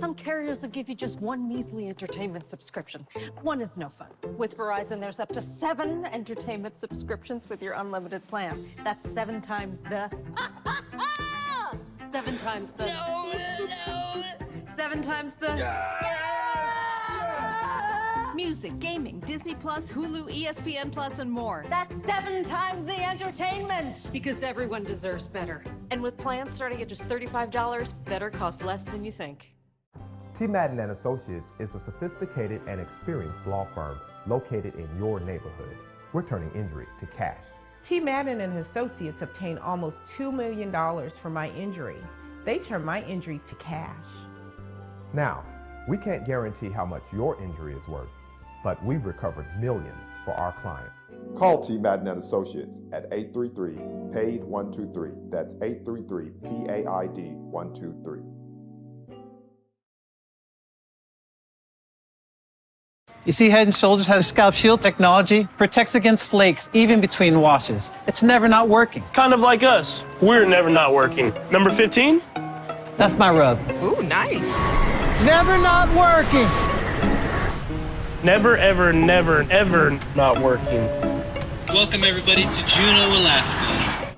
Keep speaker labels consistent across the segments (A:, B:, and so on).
A: Some carriers will give you just one measly entertainment subscription. One is no fun. With Verizon, there's up to 7 entertainment subscriptions with your unlimited plan. That's 7 times the... 7 times the... No! 7 times the... Music, gaming, Disney Plus, Hulu, ESPN Plus, and more. That's 7 times the entertainment! Because everyone deserves better. And with plans starting at just $35, better costs less than you think.
B: T. Madden and Associates is a sophisticated and experienced law firm located in your neighborhood. We're turning injury to cash.
C: T. Madden and Associates obtained almost $2 million for my injury. They turned my injury to cash. Now, we can't guarantee how much your injury is worth, but we've recovered millions for our clients.
D: Call T. Madden and Associates at 833-PAID-123. That's 833-PAID-123.
E: You see, Head & Shoulders has scalp shield technology, protects against flakes even between washes. It's never not working.
F: Kind of like us. We're never not working. Number 15?
E: That's my rub.
G: Ooh, nice.
E: Never not working.
F: Never, ever, never, ever not working.
H: Welcome, everybody, to Juneau, Alaska.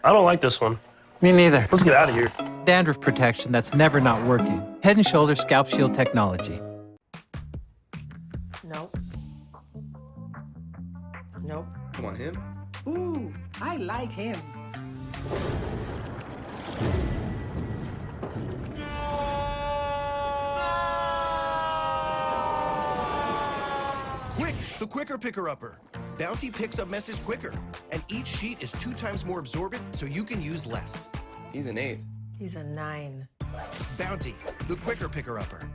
F: I don't like this one.
E: Me neither.
F: Let's get out of here.
E: Dandruff protection that's never not working. Head & Shoulders scalp shield technology.
G: Nope. Nope.
I: Come on, him.
G: Ooh, I like him.
J: Quick, the quicker picker-upper. Bounty picks up messes quicker, and each sheet is 2 times more absorbent, so you can use less.
I: He's an 8.
G: He's a 9.
J: Bounty, the quicker picker-upper.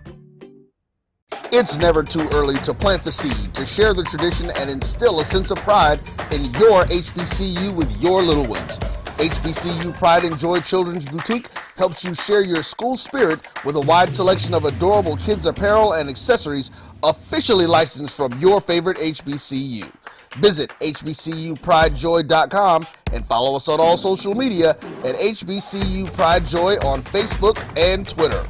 K: It's never too early to plant the seed, to share the tradition, and instill a sense of pride in your HBCU with your little ones. HBCU Pride and Joy Children's Boutique helps you share your school spirit with a wide selection of adorable kids' apparel and accessories officially licensed from your favorite HBCU. Visit hbcupridejoy.com and follow us on all social media at HBCU Pride Joy on Facebook and Twitter.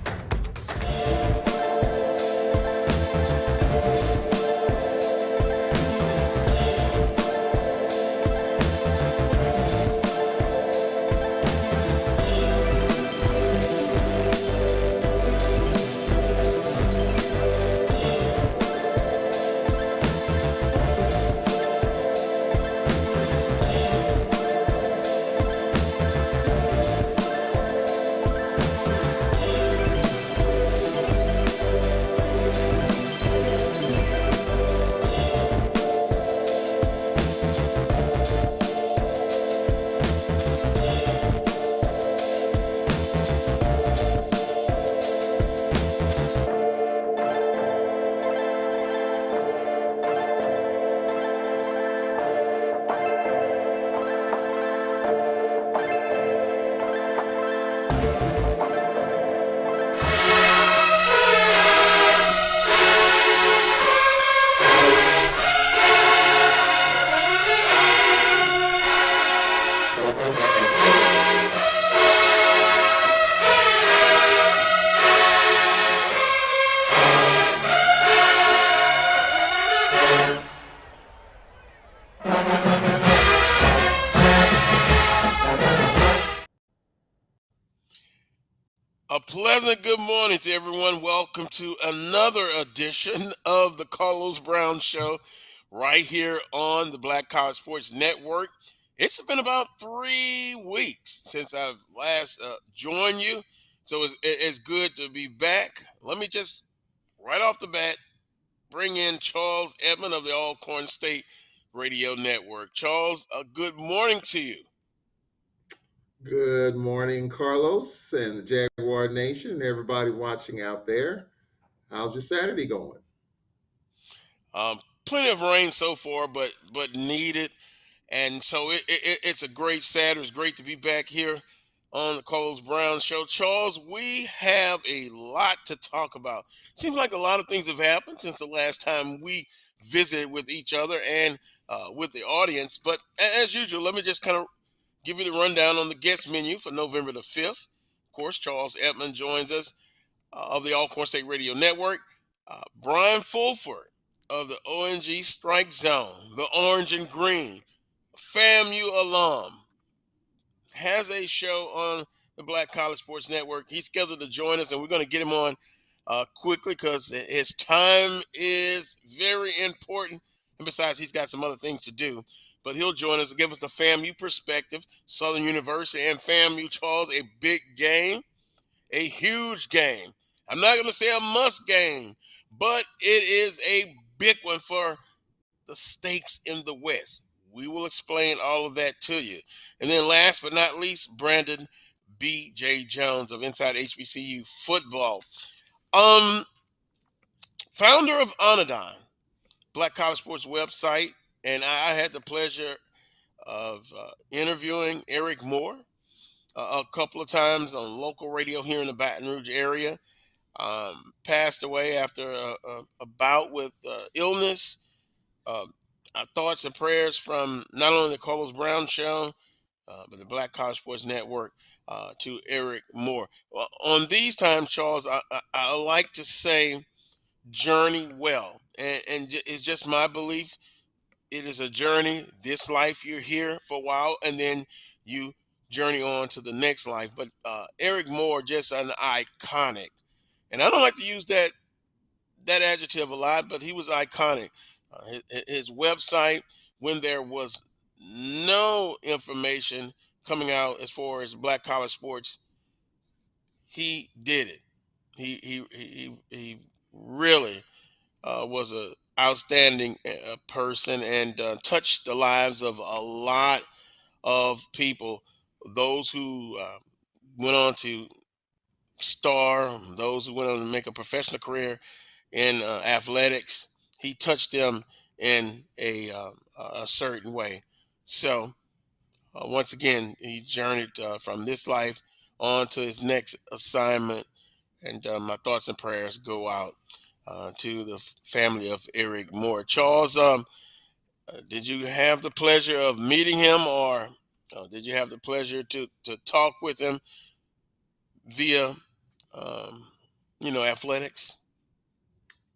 L: A pleasant good morning to everyone. Welcome to another edition of the Carlos Brown Show right here on the Black College Sports Network. It's been about 3 weeks since I've last joined you, so it's good to be back. Let me just, right off the bat, bring in Charles Edmond of the Alcorn State Radio Network. Charles, good morning to you.
M: Good morning, Carlos and the Jaguar Nation and everybody watching out there. How's your Saturday going?
L: Plenty of rain so far, but needed. And so it's a great Saturday. It's great to be back here on the Carlos Brown Show. Charles, we have a lot to talk about. Seems like a lot of things have happened since the last time we visited with each other and with the audience. But as usual, let me just kind of give you the rundown on the guest menu for November the 5th. course, Charles Edmond joins us of the Alcorn State Radio Network. Bryan Fulford of the ONG Strike Zone, the Orange and Green, FAMU alum, has a show on the Black College Sports Network. He's scheduled to join us, and we're going to get him on quickly because his time is very important. And besides, he's got some other things to do. But he'll join us and give us the FAMU perspective. Southern University and FAMU, Charles, a big game, a huge game. I'm not going to say a must game, but it is a big one for the stakes in the West. We will explain all of that to you. And then last but not least, Brandon B.J. Jones of Inside HBCU Football. Founder of Onadon, Black College Sports website, and I had the pleasure of interviewing Eric Moore a couple of times on local radio here in the Baton Rouge area. Passed away after a bout with illness. Our thoughts and prayers from not only the Carlos Brown Show, but the Black College Sports Network to Eric Moore. On these times, Charles, I like to say journey well. And it's just my belief. It is a journey. This life, you're here for a while, and then you journey on to the next life. But Eric Moore, just an iconic. And I don't like to use that adjective a lot, but he was iconic. His website, when there was no information coming out as far as Black college sports, he did it. He really was a outstanding person and touched the lives of a lot of people. Those who went on to star, those who went on to make a professional career in athletics, he touched them in a certain way. So once again, he journeyed from this life on to his next assignment, and my thoughts and prayers go out to the family of Eric Moore. Charles, did you have the pleasure of meeting him, or did you have the pleasure to talk with him via, athletics?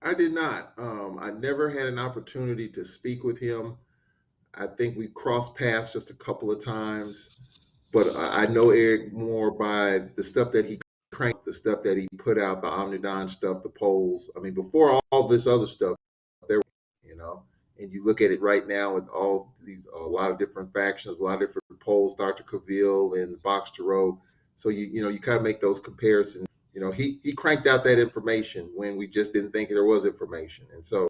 M: I did not. I never had an opportunity to speak with him. I think we crossed paths just a couple of times, but I know Eric Moore by the stuff that he cranked, the stuff that he put out, the Omnidon stuff, the polls. I mean, before all this other stuff, there, and you look at it right now with all these, a lot of different factions, a lot of different polls, Dr. Cavill and Box to Row. So you kind of make those comparisons. He cranked out that information when we just didn't think there was information. And so,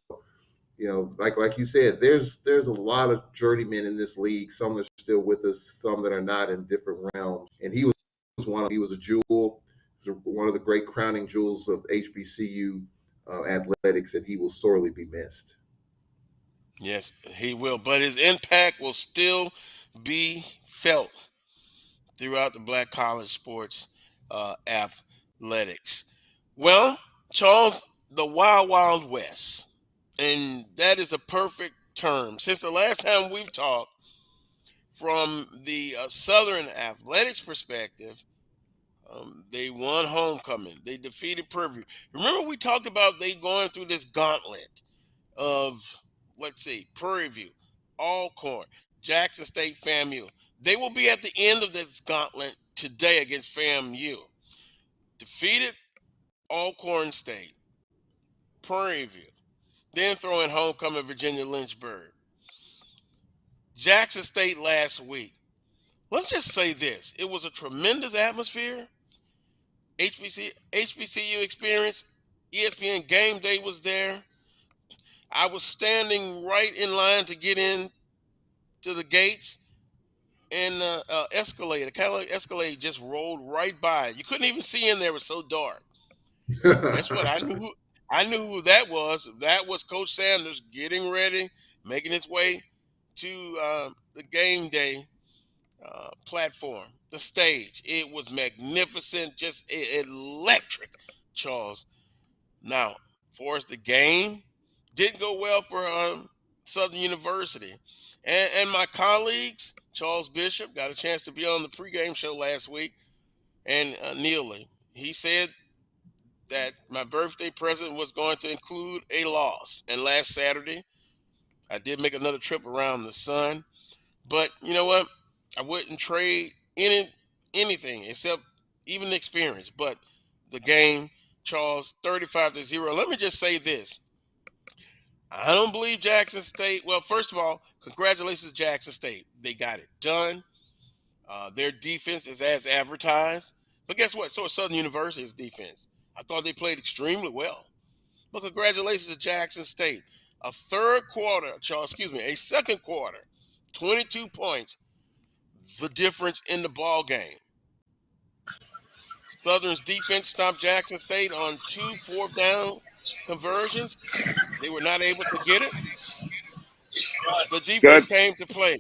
M: like you said, there's a lot of journeymen in this league. Some are still with us, some that are not, in different realms. And he was one. He was a jewel. He was one of the great crowning jewels of HBCU athletics, and he will sorely be missed.
L: Yes, he will. But his impact will still be felt throughout the Black college sports athletics. Well, Charles, the Wild Wild West, and that is a perfect term. Since the last time we've talked, from the Southern athletics perspective, they won homecoming. They defeated Prairie View. Remember, we talked about they going through this gauntlet of, let's see, Prairie View, Alcorn, Jackson State, FAMU. They will be at the end of this gauntlet today against FAMU. Defeated Alcorn State, Prairie View, then throw in homecoming Virginia Lynchburg. Jackson State last week. Let's just say this. It was a tremendous atmosphere. HBCU experience. ESPN Game Day was there. I was standing right in line to get in to the gates, and Escalade, a Cadillac Escalade, just rolled right by. You couldn't even see in there; it was so dark. Guess what? I knew who that was. That was Coach Sanders getting ready, making his way to the game day platform, the stage. It was magnificent, just electric, Charles. Now, for us, the game didn't go well for Southern University. And my colleagues, Charles Bishop, got a chance to be on the pregame show last week. and Neely. He said that my birthday present was going to include a loss. And last Saturday, I did make another trip around the sun. But you know what? I wouldn't trade anything except even the experience. But the game, Charles, 35-0. Let me just say this. I don't believe Jackson State. Well, first of all, congratulations to Jackson State. They got it done. Their defense is as advertised. But guess what? So is Southern University's defense. I thought they played extremely well. But congratulations to Jackson State. A second quarter, 22 points, the difference in the ball game. Southern's defense stopped Jackson State on 2 fourth-down conversions. They were not able to get it. The defense came to play.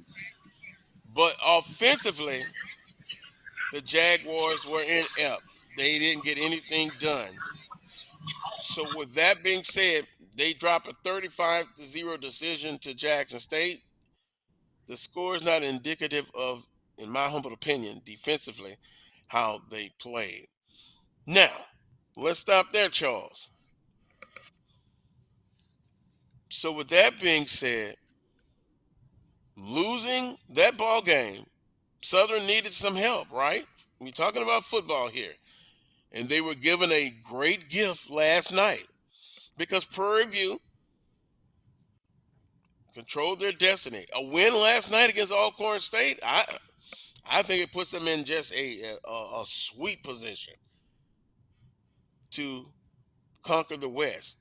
L: But offensively, the Jaguars were inept. They didn't get anything done. So with that being said, they dropped a 35-0 decision to Jackson State. The score is not indicative of, in my humble opinion, defensively, how they played. Now, let's stop there, Charles. So with that being said, losing that ball game, Southern needed some help, right? We're talking about football here. And they were given a great gift last night because Prairie View controlled their destiny. A win last night against Alcorn State, I think it puts them in just a sweet position to conquer the West.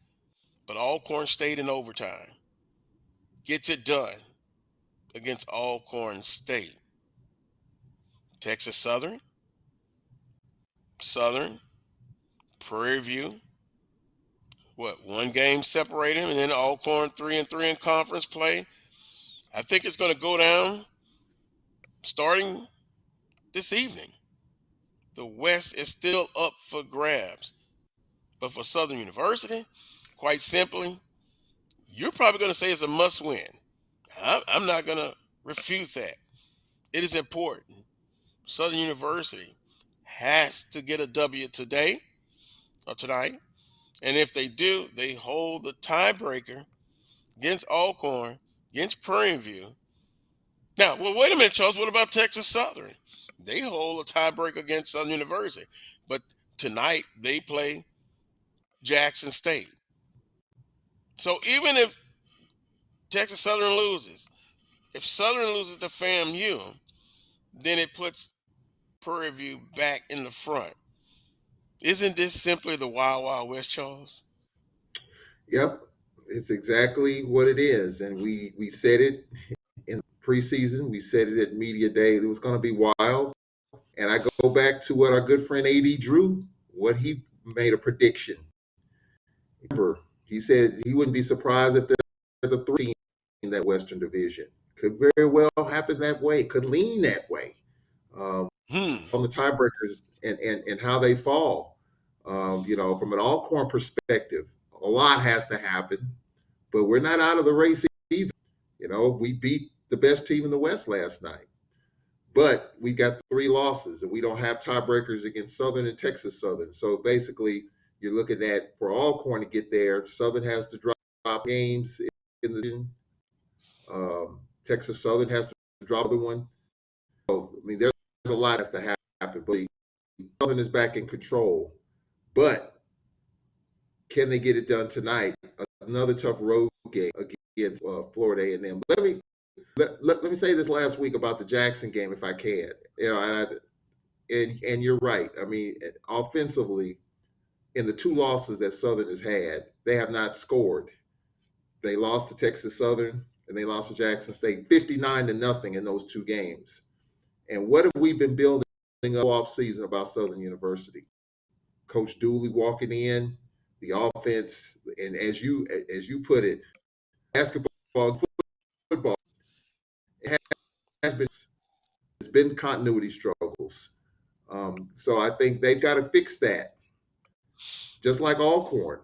L: But Alcorn State in overtime gets it done against Alcorn State. Texas Southern, Prairie View, one game separating them, and then Alcorn 3-3 in conference play. I think it's going to go down starting this evening. The West is still up for grabs. But for Southern University, quite simply, you're probably going to say it's a must-win. I'm not going to refute that. It is important. Southern University has to get a W today or tonight. And if they do, they hold the tiebreaker against Alcorn, against Prairie View. Now, well, wait a minute, Charles. What about Texas Southern? They hold a tiebreaker against Southern University. But tonight, they play Jackson State. So even if Texas Southern loses, if Southern loses to FAMU, then it puts Prairie View back in the front. Isn't this simply the Wild Wild West, Charles?
M: Yep, it's exactly what it is. And we said it in preseason. We said it at Media Day. It was going to be wild. And I go back to what our good friend A.D. Drew, what he made a prediction. Remember, he said he wouldn't be surprised if there's a 3 team in that Western Division. Could very well happen that way. Could lean that way on the tiebreakers and how they fall. From an Alcorn perspective, a lot has to happen, but we're not out of the race either. We beat the best team in the West last night, but we got 3 losses, and we don't have tiebreakers against Southern and Texas Southern. So basically, you're looking at, for Alcorn to get there, Southern has to drop games in the division. Texas Southern has to drop the one. So, there's a lot that has to happen, but Southern is back in control. But can they get it done tonight? Another tough road game against Florida A&M. Let me say this last week about the Jackson game, if I can. And you're right. Offensively, in the 2 losses that Southern has had, they have not scored. They lost to Texas Southern and they lost to Jackson State 59-0 in those 2 games. And what have we been building up off season about Southern University? Coach Dooley walking in, the offense, and as you put it, basketball, football, it's been continuity struggles. So I think they've got to fix that. Just like Alcorn,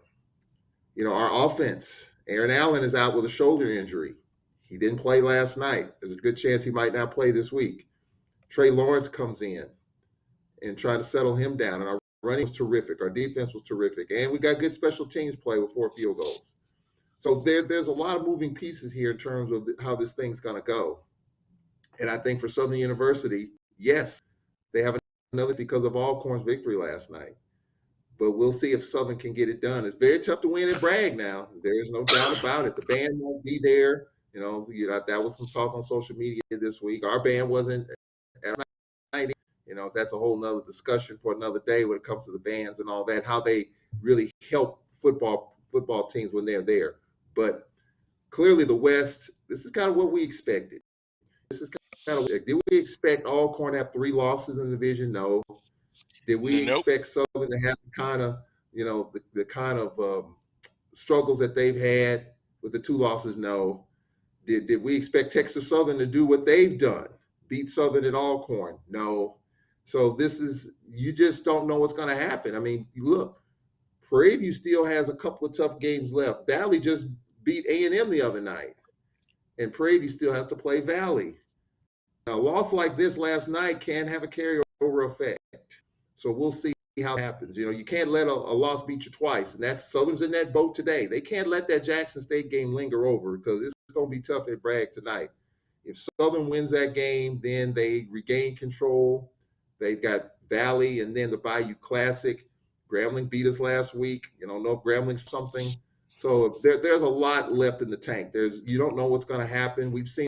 M: our offense. Aaron Allen is out with a shoulder injury. He didn't play last night. There's a good chance he might not play this week. Trey Lawrence comes in, and trying to settle him down. And our running was terrific. Our defense was terrific. And we got good special teams play with 4 field goals. So there's a lot of moving pieces here in terms of how this thing's going to go. And I think for Southern University, yes, they have another because of Alcorn's victory last night. But we'll see if Southern can get it done. It's very tough to win at Bragg now. There is no doubt about it. The band won't be there. That was some talk on social media this week. Our band wasn't at night. That's a whole nother discussion for another day when it comes to the bands and all that, how they really help football teams when they're there. But clearly the West, this is kind of what we expected. Did we expect Alcorn to have 3 losses in the division? No. Did we expect Southern to have the kind of, the kind of struggles that they've had with the 2 losses? No. Did we expect Texas Southern to do what they've done, beat Southern at Alcorn? No. So you just don't know what's going to happen. I mean, look, Prairie View still has a couple of tough games left. Valley just beat A&M the other night, and Prairie View still has to play Valley. Now, a loss like this last night can have a carryover effect. So we'll see how it happens. You can't let a loss beat you twice, and that's Southern's in that boat today. They can't let that Jackson State game linger over because it's going to be tough at Bragg tonight. If Southern wins that game, then they regain control. They've got Valley and then the Bayou Classic. Grambling beat us last week. You don't know if Grambling's something. So there's a lot left in the tank. You don't know what's going to happen. We've seen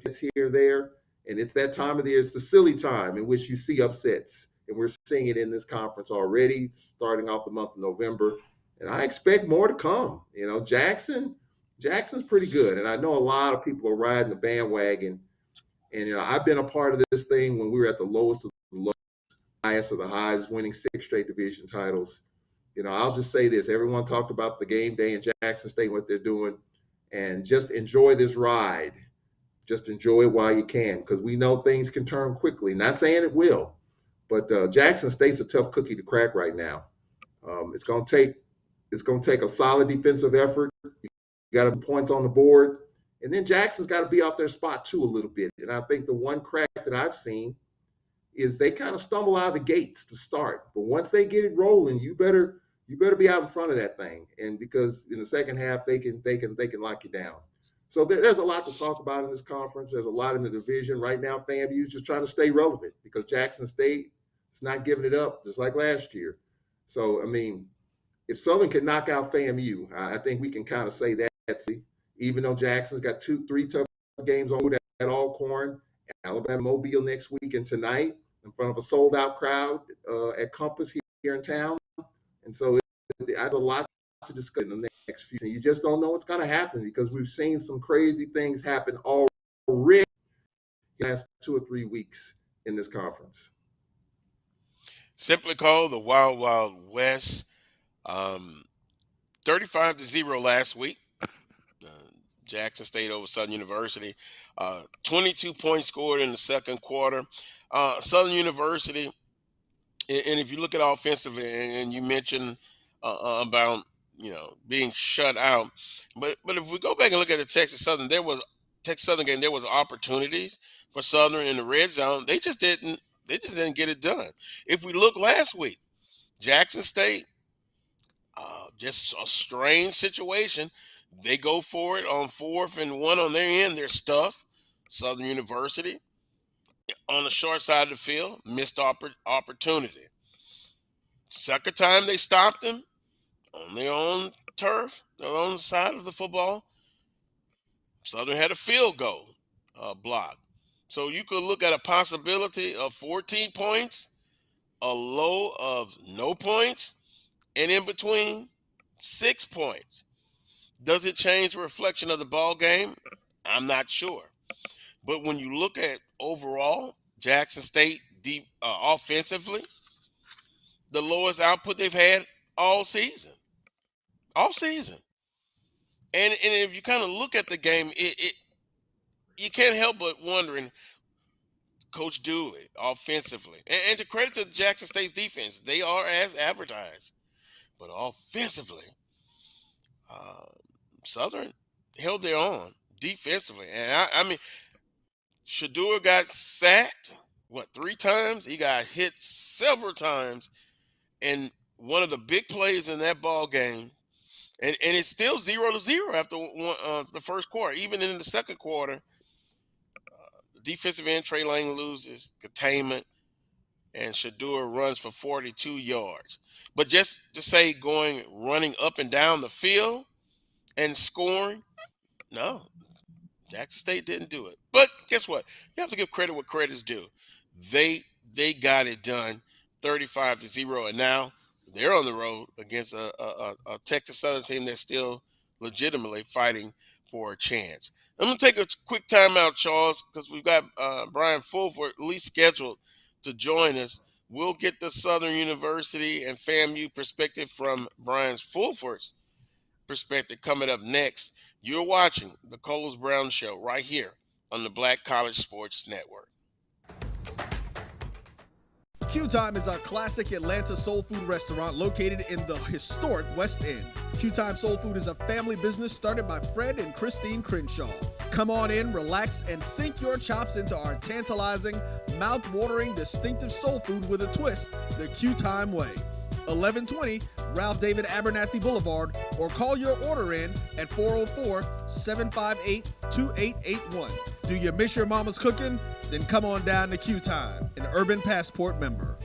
M: fits here or there, and it's that time of the year. It's the silly time in which you see upsets, and we're seeing it in this conference already, starting off the month of November. And I expect more to come. Jackson's pretty good, and I know a lot of people are riding the bandwagon. And I've been a part of this thing when we were at the lowest of the lows, highest of the highs, winning 6 straight division titles. I'll just say this: everyone talked about the game day in Jackson State, what they're doing, and just enjoy this ride. Just enjoy it while you can, because we know things can turn quickly. Not saying it will, but Jackson State's a tough cookie to crack right now. It's going to take a solid defensive effort. You got to points on the board, and then Jackson's got to be out their spot too a little bit. And I think the one crack that I've seen is they kind of stumble out of the gates to start, but once they get it rolling, you better be out in front of that thing, and because in the second half they can lock you down. So there's a lot to talk about in this conference. There's a lot in the division right now. FAMU is just trying to stay relevant because Jackson State is not giving it up, just like last year. So I mean, if Southern can knock out FAMU, I think we can kind of say that. Even though Jackson's got 2-3 tough games on at Alcorn, Alabama, Mobile next week, and tonight in front of a sold-out crowd at Compass here in town. And so I have a lot to discuss in the next few. You just don't know what's going to happen because we've seen some crazy things happen already in the last 2 or 3 weeks in this conference.
L: Simply called the Wild Wild West. 35-0 last week. Jackson State over Southern University. 22 points scored in the second quarter. Southern University, and if you look at offensively, and you mentioned about being shut out, but if we go back and look at the Texas Southern game, there was opportunities for Southern in the red zone. They just didn't get it done. If we look last week, Jackson State, just a strange situation. They go for it on 4th and 1 on their end. They're stuffed. Southern University on the short side of the field, missed opportunity. Second time they stopped them on their own turf, their own side of the football. Southern had a field goal block. So you could look at a possibility of 14 points, a low of no points, and in between 6 points. Does it change the reflection of the ball game? I'm not sure. But when you look at overall, Jackson State offensively, the lowest output they've had all season. All season. And if you kind of look at the game, you can't help but wondering, Coach Dooley, offensively. And to credit to Jackson State's defense, they are as advertised. But offensively, Southern held their own defensively. And I mean, Shador got sacked 3 times? He got hit several times, and one of the big plays in that ball game, and it's still 0-0 after the first quarter. Even in the second quarter, the defensive end Trey Lang loses containment, and Shadur runs for 42 yards. But just to say running up and down the field and scoring, no, Jackson State didn't do it. But guess what? You have to give credit what credit is due. They got it done 35-0, and now they're on the road against a Texas Southern team that's still legitimately fighting for a chance. I'm going to take a quick timeout, Charles, because we've got Bryan Fulford at least scheduled to join us. We'll get the Southern University and FAMU perspective from Bryan Fulford's perspective coming up next. You're watching the Carlos Brown Show right here on the Black College Sports Network.
I: Q Time is our classic Atlanta soul food restaurant located in the historic West End. Q Time Soul Food is a family business started by Fred and Christine Crenshaw. Come on in, relax, and sink your chops into our tantalizing, mouth-watering, distinctive soul food with a twist, the Q Time way. 1120 Ralph David Abernathy Boulevard, or call your order in at 404-758-2881. Do you miss your mama's cooking? Then come on down to Q Time, an Urban Passport member.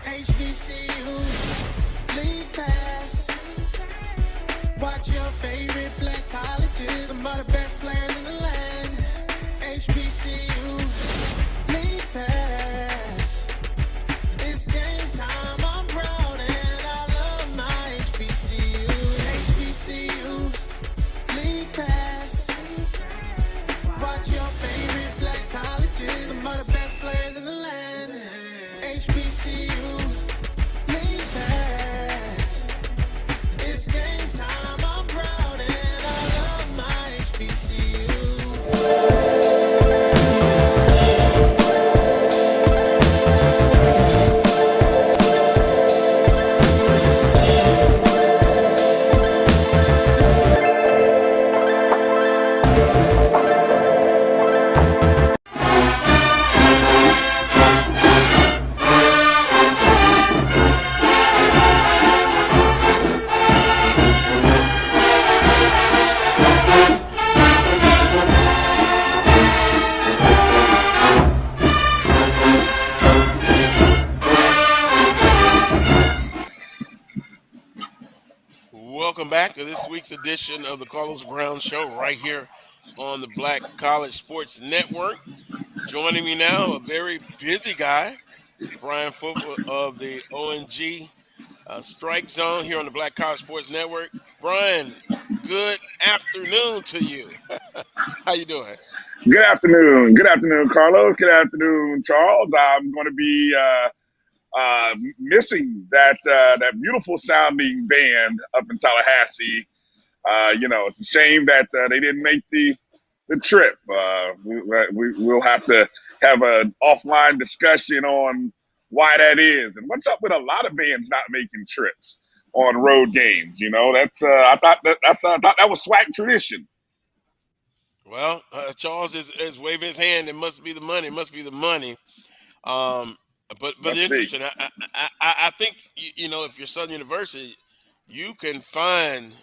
N: HBCU League Pass. Watch your favorite black colleges. Some of the best players in the land. HBCU League Pass. It's game time. I'm proud and I love my HBCU. HBCU League Pass. Watch your favorite black colleges. Some of the best players in the land. HBCU League Pass. It's game time. I'm proud and I love my HBCU.
L: Welcome back to this week's edition of the Carlos Brown Show right here on the Black College Sports Network. Joining me now, a very busy guy, Bryan Fulford of the ONG Strike Zone here on the Black College Sports Network. Bryan, good afternoon to you. How you doing?
O: Good afternoon. Good afternoon, Carlos. Good afternoon, Charles. I'm going to be missing that beautiful sounding band up in Tallahassee. It's a shame that they didn't make the trip. We'll have to have an offline discussion on why that is and what's up with a lot of bands not making trips on road games. That's I thought that was SWAC tradition.
L: Well, Charles is waving his hand. It must be the money. It must be the money. But interesting. I think if you're Southern University, you can find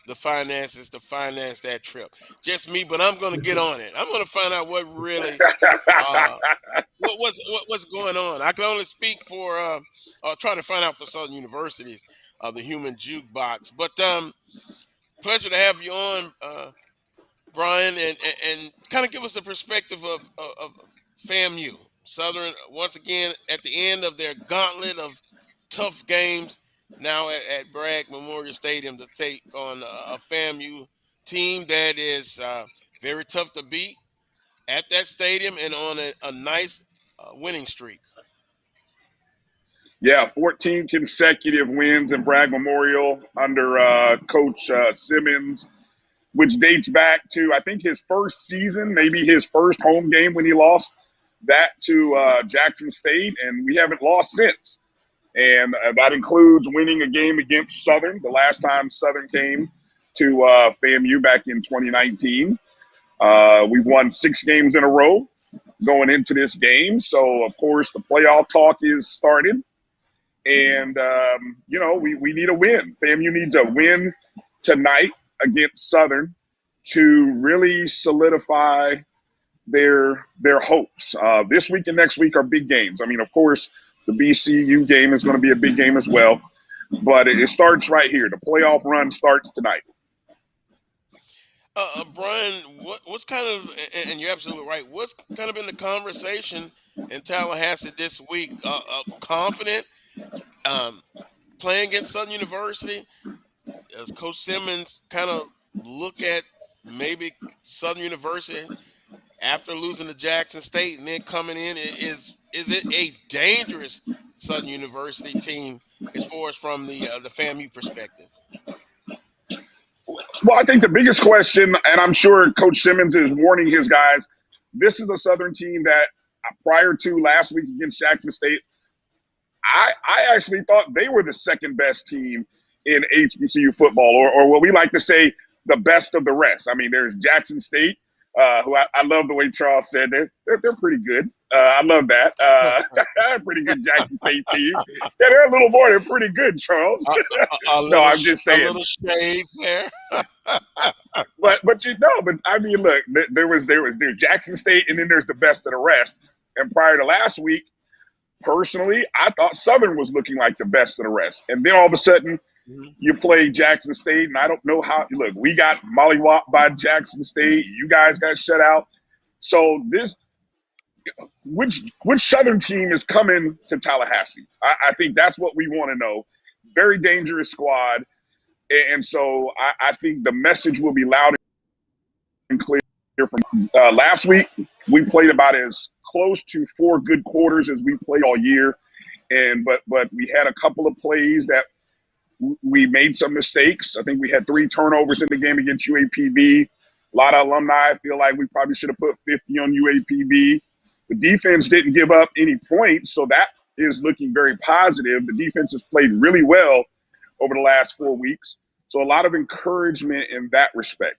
L: the finances to finance that trip. Just me, but I'm going to get on it. I'm going to find out what really what's going on. I can only speak for trying to find out for Southern Universities, the human jukebox. But pleasure to have you on, Bryan, and kind of give us a perspective of FAMU. Southern, once again, at the end of their gauntlet of tough games, now at Bragg Memorial Stadium to take on a FAMU team that is very tough to beat at that stadium and on a nice winning streak.
O: Yeah, 14 consecutive wins in Bragg Memorial under Coach Simmons, which dates back to, I think, his first season, maybe his first home game when he lost that to Jackson State, and we haven't lost since. And that includes winning a game against Southern, the last time Southern came to FAMU back in 2019. We've won 6 games in a row going into this game. So, of course, the playoff talk is started. And, we need a win. FAMU needs a win tonight against Southern to really solidify their hopes. This week and next week are big games. I mean, of course, the BCU game is going to be a big game as well. But it starts right here. The playoff run starts tonight.
L: Bryan, what's kind of, and you're absolutely right, what's kind of been the conversation in Tallahassee this week? Confident, playing against Southern University, as Coach Simmons kind of look at maybe Southern University after losing to Jackson State and then coming in, is it a dangerous Southern University team as far as from the FAMU perspective?
O: Well, I think the biggest question, and I'm sure Coach Simmons is warning his guys, this is a Southern team that prior to last week against Jackson State, I actually thought they were the second best team in HBCU football, or what we like to say, the best of the rest. I mean, there's Jackson State, who I love the way Charles said they're pretty good. I love that. Pretty good Jackson State team. Yeah, they're a little more than pretty good, Charles. No, I'm just saying.
L: A little shade there.
O: but I mean, look, there's Jackson State, and then there's the best of the rest. And prior to last week, personally, I thought Southern was looking like the best of the rest. And then all of a sudden, you play Jackson State, and I don't know how. Look, we got mollywopped by Jackson State. You guys got shut out. So which Southern team is coming to Tallahassee? I think that's what we want to know. Very dangerous squad. And so I think the message will be loud and clear from last week. We played about as close to 4 good quarters as we played all year. But we had a couple of plays that we made some mistakes. I think we had 3 turnovers in the game against UAPB. A lot of alumni feel like we probably should have put 50 on UAPB. The defense didn't give up any points, so that is looking very positive. The defense has played really well over the last 4 weeks. So a lot of encouragement in that respect.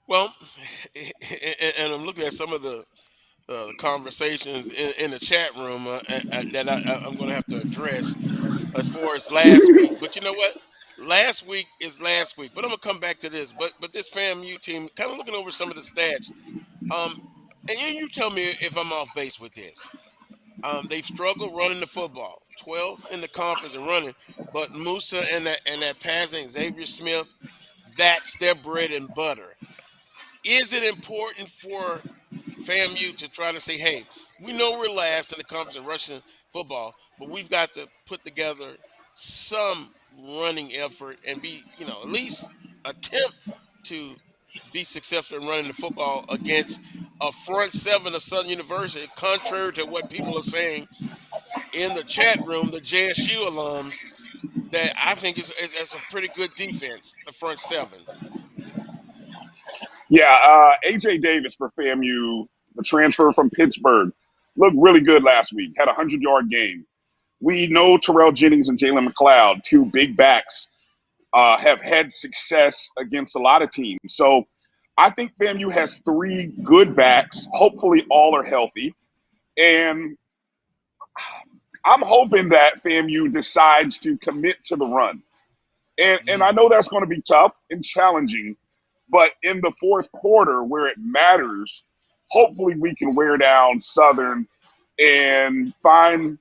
L: Well, and I'm looking at some of the conversations in the chat room that I'm going to have to address as far as last week. But you know what? Last week is last week. But I'm going to come back to this. But this FAMU team, kind of looking over some of the stats, and you tell me if I'm off base with this. They've struggled running the football, 12th in the conference and running. But Musa and that passing, Xavier Smith, that's their bread and butter. Is it important for FAMU to try to say, hey, we know we're last in the conference in rushing football, but we've got to put together some running effort and be, at least attempt to be successful in running the football against a front 7 of Southern University, contrary to what people are saying in the chat room, the JSU alums, that I think is a pretty good defense, the front 7.
O: Yeah, A.J. Davis for FAMU, the transfer from Pittsburgh, looked really good last week, had a 100-yard game. We know Terrell Jennings and Jalen McLeod, 2 big backs, have had success against a lot of teams. So I think FAMU has 3 good backs. Hopefully all are healthy. And I'm hoping that FAMU decides to commit to the run. And I know that's going to be tough and challenging. But in the fourth quarter, where it matters, hopefully we can wear down Southern and find,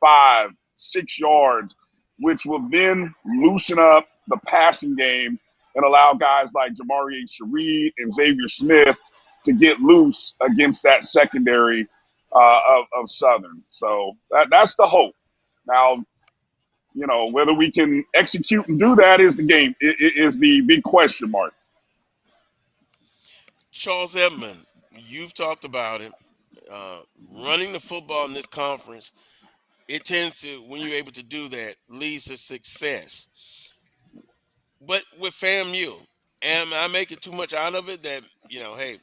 O: 5, 6 yards, which will then loosen up the passing game and allow guys like Jamari Sharee and Xavier Smith to get loose against that secondary of Southern. So that's the hope. Now, whether we can execute and do that is the big question mark.
L: Charles Edmond, you've talked about it. Running the football in this conference, it tends to, when you're able to do that, leads to success. But with FAMU, am I making too much out of it that, hey,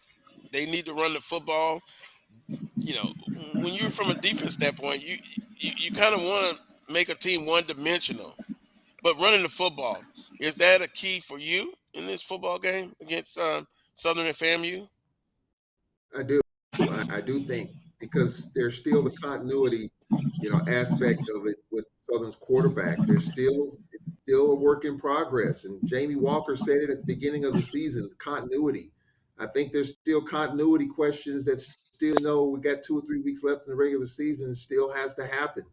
L: they need to run the football? you know, when you're from a defense standpoint, you kind of want to make a team one dimensional. But running the football, is that a key for you in this football game against Southern and FAMU?
M: I do. I do think because there's still the continuity, aspect of it with Southern's quarterback. It's still a work in progress. And Jamie Walker said it at the beginning of the season, continuity. I think there's still continuity questions that still, we got 2 or 3 weeks left in the regular season, it still has to happen.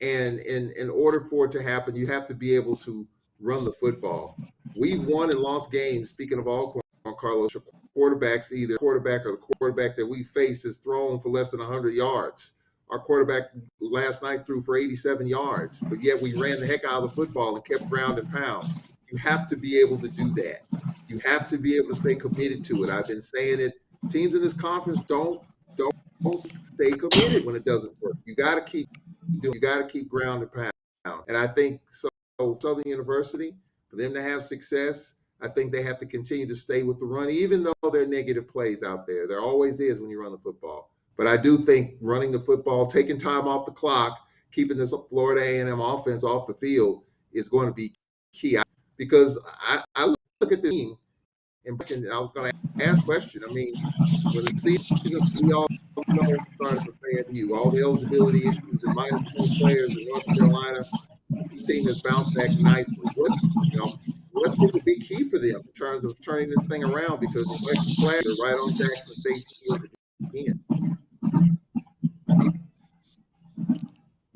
M: And in order for it to happen, you have to be able to run the football. We've won and lost games, speaking of all Carlos, quarterbacks, either quarterback or the quarterback that we face has thrown for less than 100 yards. Our quarterback last night threw for 87 yards, but yet we ran the heck out of the football and kept ground and pound. You have to be able to do that. You have to be able to stay committed to it. I've been saying it. Teams in this conference don't stay committed when it doesn't work. You got to keep doing. You got to keep ground and pound. And I think so. Southern University, for them to have success, I think they have to continue to stay with the run, even though there are negative plays out there. There always is when you run the football. But I do think running the football, taking time off the clock, keeping this Florida A&M offense off the field is going to be key. Because I look at the team, and I was going to ask a question. I mean, when the season, we all know started for FAMU, all the eligibility issues and minus 20 players in North Carolina, this team has bounced back nicely. What's been the big key for them in terms of turning this thing around? Because in Western Flag, they're right on Jackson State's heels again.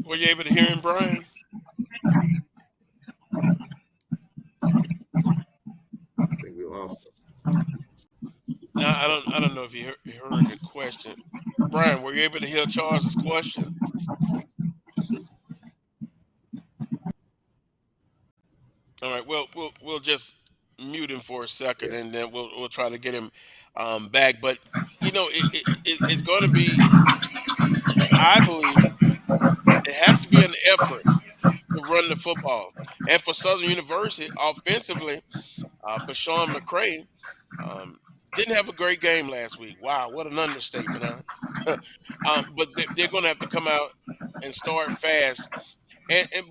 L: Were you able to hear him, Brian?
M: I think we lost him.
L: No, I don't know if you heard the question. Brian, were you able to hear Charles's question? All right, well, we'll just mute him for a second, and then we'll try to get him back. But it's going to be, I believe, it has to be an effort to run the football. And for Southern University, offensively, Bashawn McCray didn't have a great game last week. Wow, what an understatement, huh? But they're going to have to come out and start fast.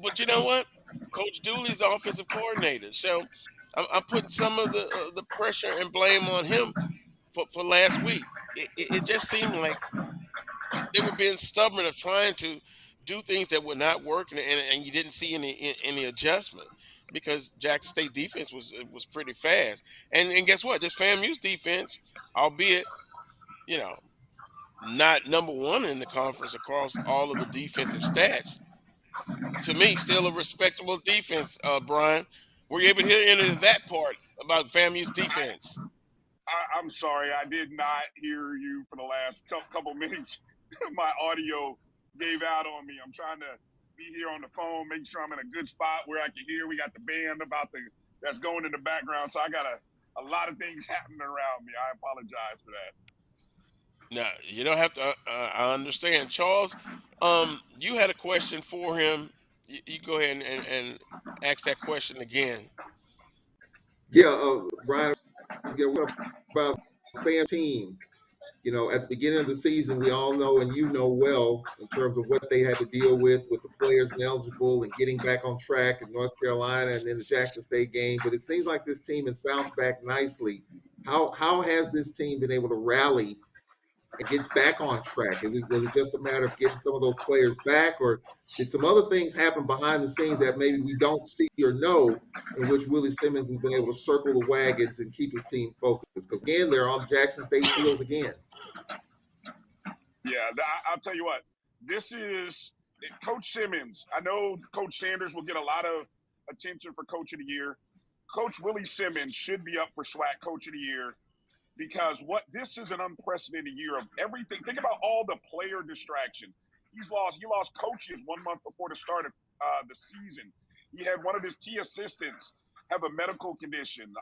L: But you know what? Coach Dooley's offensive coordinator, so I'm putting some of the pressure and blame on him for last week. It just seemed like they were being stubborn of trying to do things that would not work, and you didn't see any adjustment because Jackson State defense was pretty fast. And guess what? This FAMU's defense, albeit you know not number one in the conference across all of the defensive stats, to me still a respectable defense. Brian, were you able to hear any of that part about FAMU's defense?
O: I'm sorry, I did not hear you for the last couple minutes. My audio gave out on me. I'm trying to be here on the phone, make sure I'm in a good spot where I can hear. We got the band that's going in the background, so I got a lot of things happening around me. I apologize for that.
L: No, you don't have to. I understand, Charles. You had a question for him. You go ahead and ask that question again.
M: Yeah, Brian, what about fan team? At the beginning of the season, we all know, and well, in terms of what they had to deal with the players ineligible and getting back on track in North Carolina and then the Jackson State game. But it seems like this team has bounced back nicely. How has this team been able to rally and get back on track? Was it just a matter of getting some of those players back, or did some other things happen behind the scenes that maybe we don't see or know, in which Willie Simmons has been able to circle the wagons and keep his team focused? Because again, they're on Jackson State's heels again.
O: Yeah, I'll tell you what. This is Coach Simmons. I know Coach Sanders will get a lot of attention for Coach of the Year. Coach Willie Simmons should be up for SWAC Coach of the Year because this is an unprecedented year of everything. Think about all the player distraction. He lost coaches 1 month before the start of the season. He had one of his key assistants have a medical condition.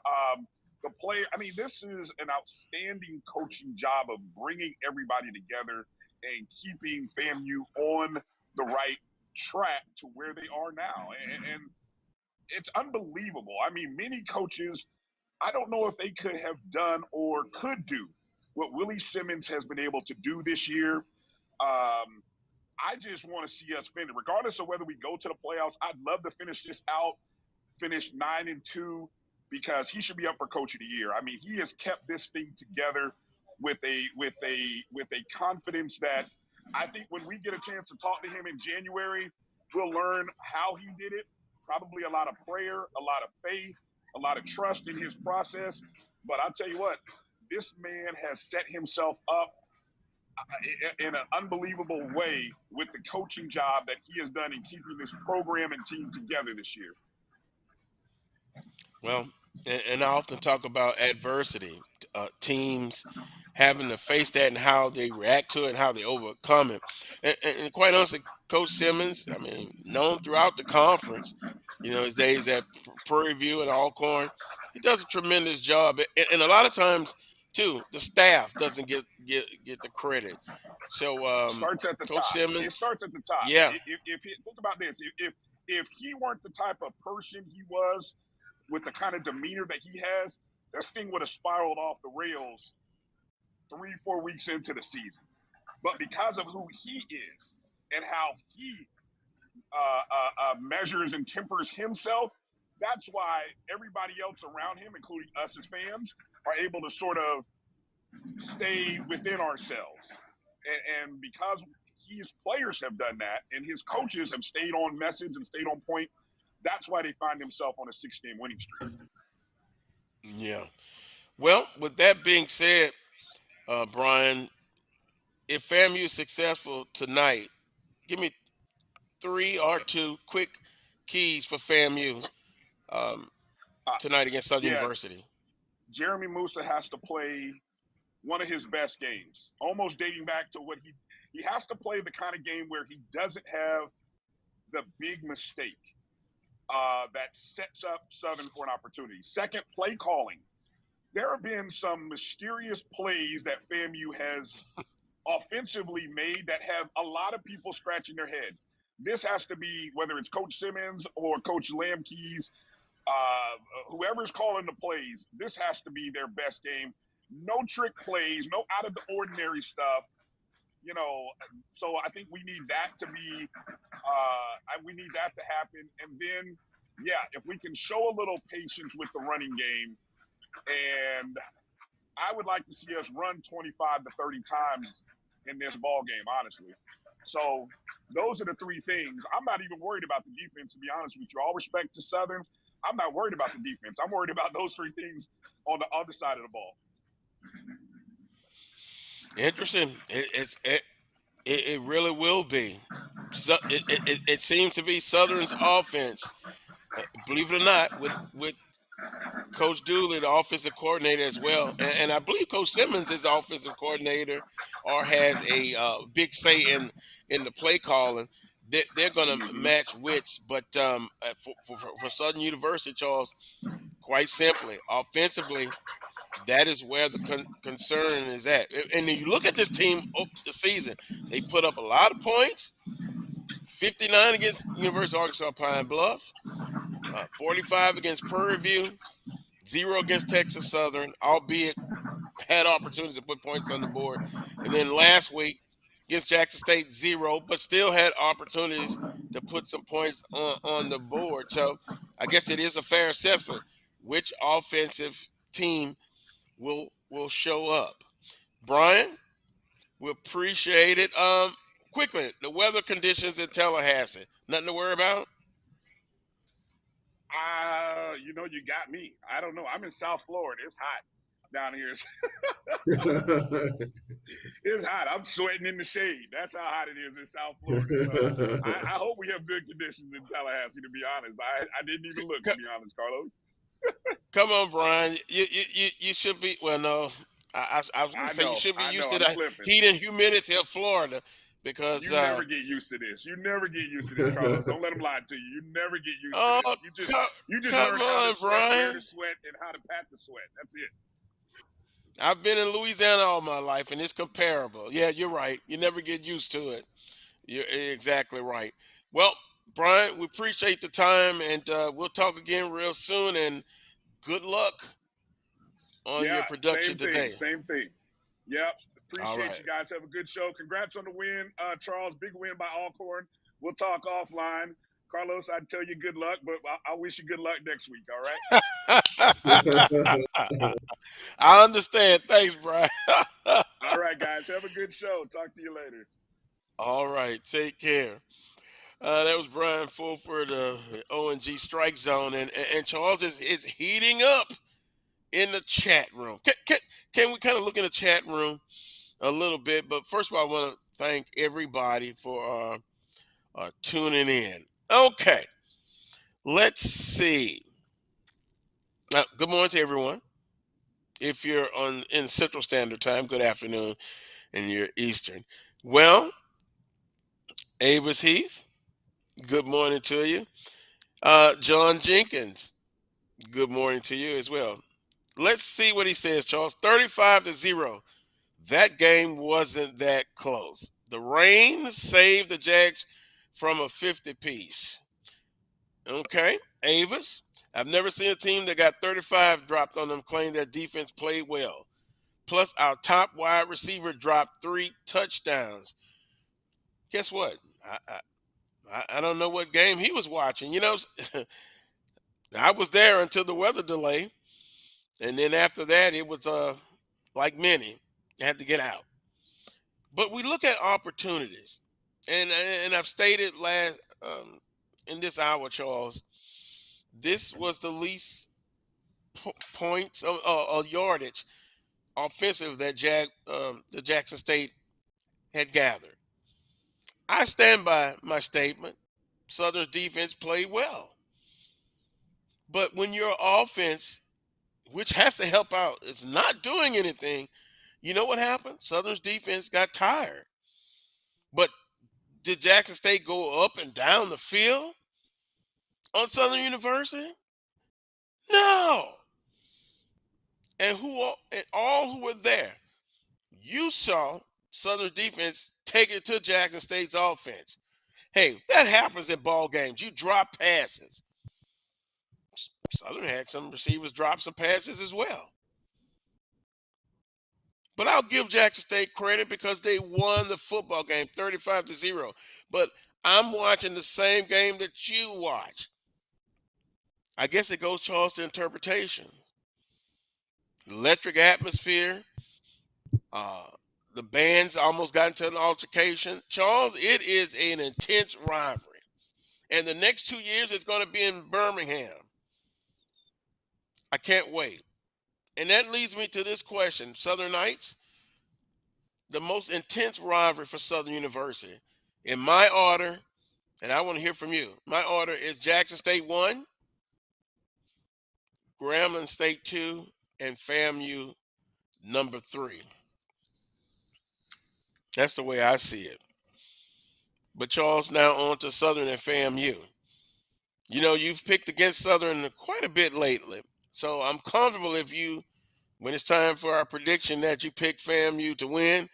O: This is an outstanding coaching job of bringing everybody together and keeping FAMU on the right track to where they are now. And it's unbelievable. I mean, many coaches, I don't know if they could have done or could do what Willie Simmons has been able to do this year. I just want to see us finish, regardless of whether we go to the playoffs. I'd love to finish this out, finish 9-2, because he should be up for Coach of the Year. I mean, he has kept this thing together with a confidence that I think when we get a chance to talk to him in January, we'll learn how he did it. Probably a lot of prayer, a lot of faith, a lot of trust in his process. But I'll tell you what, this man has set himself up in an unbelievable way with the coaching job that he has done in keeping this program and team together this year.
L: Well, and I often talk about adversity, teams having to face that and how they react to it and how they overcome it. And quite honestly, Coach Simmons, I mean, known throughout the conference, his days at Prairie View and Alcorn, he does a tremendous job. And a lot of times, too, the staff doesn't get the credit. So
O: starts at the
L: Coach
O: top.
L: Simmons,
O: it starts at the top.
L: Yeah.
O: If think about this, if he weren't the type of person he was, with the kind of demeanor that he has, this thing would have spiraled off the rails 3-4 weeks into the season. But because of who he is and how he measures and tempers himself, that's why everybody else around him, including us as fans, are able to sort of stay within ourselves. And because his players have done that and his coaches have stayed on message and stayed on point, that's why they find themselves on a 6-game winning streak.
L: Yeah. Well, with that being said, Bryan, if FAMU is successful tonight, give me 3 or 2 quick keys for FAMU tonight against Southern University.
O: Jeremy Musa has to play one of his best games, almost dating back to what he has to play the kind of game where he doesn't have the big mistake that sets up Southern for an opportunity. Second, play calling. There have been some mysterious plays that FAMU has offensively made that have a lot of people scratching their head. This has to be, whether it's Coach Simmons or Coach Lamkeys, whoever's calling the plays, this has to be their best game. No trick plays, no out of the ordinary stuff. So I think we need that to be, we need that to happen. And then, if we can show a little patience with the running game, and I would like to see us run 25 to 30 times in this ball game, honestly. So those are the 3 things. I'm not even worried about the defense, to be honest with you. All respect to Southern, I'm not worried about the defense. I'm worried about those 3 things on the other side of the ball.
L: Interesting. It really will be. So it seems to be Southern's offense. Believe it or not, with Coach Dooley, the offensive coordinator as well, and I believe Coach Simmons is the offensive coordinator or has a big say in the play calling. They're going to match wits, but for Southern University, Charles, quite simply, offensively, that is where the concern is at. And you look at this team over the season, they put up a lot of points. 59 against University of Arkansas Pine Bluff, 45 against Prairie View, 0 against Texas Southern, albeit had opportunities to put points on the board. And then last week against Jackson State, 0, but still had opportunities to put some points on the board. So I guess it is a fair assessment. Which offensive team will show up? Bryan, we appreciate it. Quickly, the weather conditions in Tallahassee. Nothing to worry about?
O: You got me. I don't know. I'm in South Florida. It's hot down here. It's hot. I'm sweating in the shade. That's how hot it is in South Florida. So I hope we have good conditions in Tallahassee, to be honest. I didn't even look, to be honest, Carlos.
L: Come on, Bryan. You should be. Well, no. I was going to say you should be used to the heat and humidity of Florida because
O: you never get used to this. You never get used to this, Carlos. Don't let them lie to you. You never get used to this. You just learn how to sweat, where to sweat, and how to pat the sweat. That's it.
L: I've been in Louisiana all my life, and it's comparable. Yeah, you're right. You never get used to it. You're exactly right. Well, Bryan, we appreciate the time, and we'll talk again real soon. And good luck on your production today.
O: Same thing. Yep.
L: All
O: Appreciate
L: right.
O: you guys. Have a good show. Congrats on the win, Charles. Big win by Alcorn. We'll talk offline. Carlos, I tell you good luck, but I wish you good luck next week. All right.
L: I understand. Thanks, Bryan.
O: All right, guys. Have a good show. Talk to you later.
L: All right. Take care. That was Bryan Fulford, ONG Strike Zone, and Charles is heating up in the chat room. Can we kind of look in the chat room a little bit? But first of all, I want to thank everybody for tuning in. Okay, let's see. Good morning to everyone. If you're in Central Standard Time, good afternoon, and you're Eastern. Well, Avis Heath, good morning to you. John Jenkins, good morning to you as well. Let's see what he says, Charles. 35-0. That game wasn't that close. The rain saved the Jags from a 50 piece. Okay, Avis. I've never seen a team that got 35 dropped on them claim their defense played well. Plus, our top wide receiver dropped 3 touchdowns. Guess what? I don't know what game he was watching. You know, I was there until the weather delay. And then after that, it was like many, had to get out. But we look at opportunities, and I've stated last in this hour, Charles, this was the least points or yardage offensive that the Jackson State had gathered. I stand by my statement. Southern's defense played well, but when your offense, which has to help out, is not doing anything, you know what happened? Southern's defense got tired. But did Jackson State go up and down the field on Southern University? No. And all who were there, you saw Southern defense take it to Jackson State's offense. Hey, that happens in ball games. You drop passes. Southern had some receivers drop some passes as well. But I'll give Jackson State credit because they won the football game 35-0. But I'm watching the same game that you watch. I guess it goes, Charles, to interpretation. Electric atmosphere. The bands almost got into an altercation. Charles, it is an intense rivalry. And the next 2 years it's going to be in Birmingham. I can't wait. And that leads me to this question. Southern Knights, the most intense rivalry for Southern University. In my order, and I want to hear from you, my order is Jackson State 1, Grambling State 2, and FAMU number 3. That's the way I see it. But Charles, now on to Southern and FAMU. You know, you've picked against Southern quite a bit lately. So I'm comfortable if you, when it's time for our prediction that you pick FAMU to win,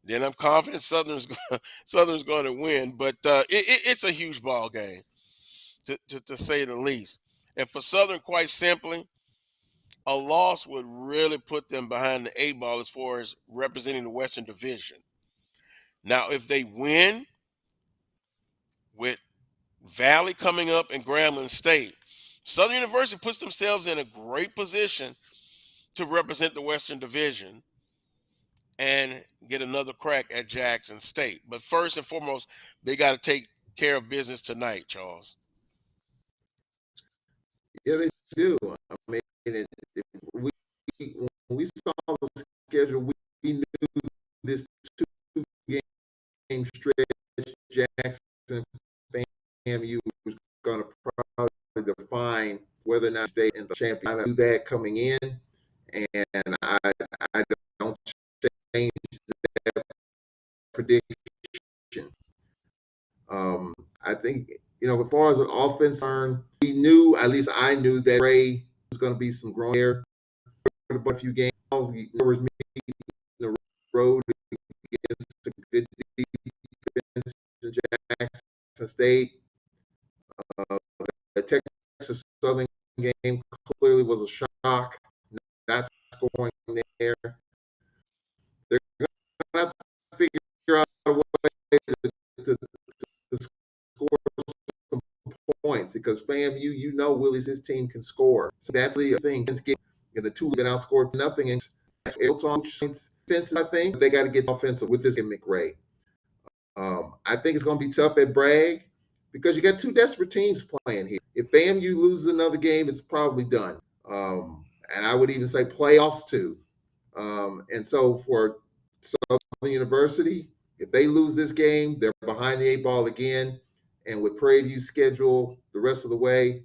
L: then I'm confident Southern's going to win. But it's a huge ball game, to say the least. And for Southern, quite simply, a loss would really put them behind the 8 ball as far as representing the Western Division. Now, if they win with Valley coming up and Grambling State, Southern University puts themselves in a great position to represent the Western Division and get another crack at Jackson State. But first and foremost, they got to take care of business tonight, Charles.
M: Yeah, they do. I mean, when we saw the schedule, we knew this 2-game stretch Jackson FAMU was going to probably define whether or not state and the champion. I knew that coming in, and I don't change that prediction. I think, as far as an offense concerned, we knew, at least I knew, that Ray was going to be some growing there for a few games. There was me the road against a good defense in Jackson State. The Texas Southern game clearly was a shock, not scoring there. They're a way to score some points because FAMU, Willie's his team can score. So that's the thing. And the two have been outscored for nothing. And defense, I think they got to get offensive with this McRae. I think it's going to be tough at Bragg because you got two desperate teams playing here. If FAMU loses another game, it's probably done. And I would even say playoffs too. And so for Southern University, if they lose this game, they're behind the eight ball again. And with Prairie View's schedule the rest of the way,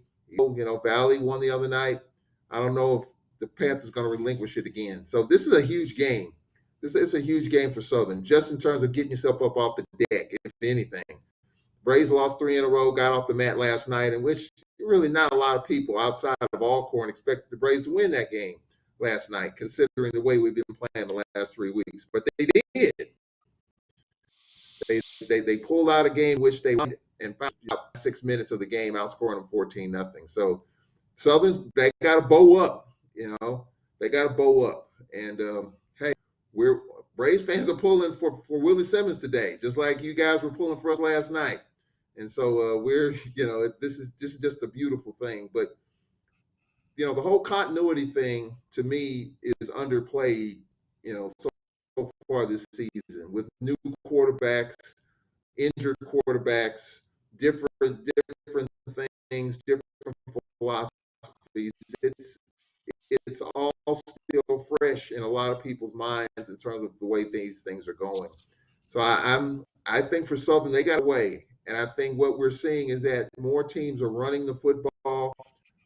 M: Valley won the other night. I don't know if the Panthers going to relinquish it again. So this is a huge game. This is a huge game for Southern, just in terms of getting yourself up off the deck, if anything. Braves lost 3 in a row, got off the mat last night, in which really not a lot of people outside of Alcorn expected the Braves to win that game last night, considering the way we've been playing the last 3 weeks. But they did. They pulled out a game which they won and found 6 minutes of the game, outscoring them 14-0. So Southern's, they got to bow up, They got to bow up. And, hey, Braves fans are pulling for Willie Simmons today, just like you guys were pulling for us last night. And so this is just a beautiful thing. But, the whole continuity thing to me is underplayed, so far this season with new quarterbacks, injured quarterbacks, different things, different philosophies. It's all still fresh in a lot of people's minds in terms of the way these things are going. So I think for Southern, they got away. And I think what we're seeing is that more teams are running the football.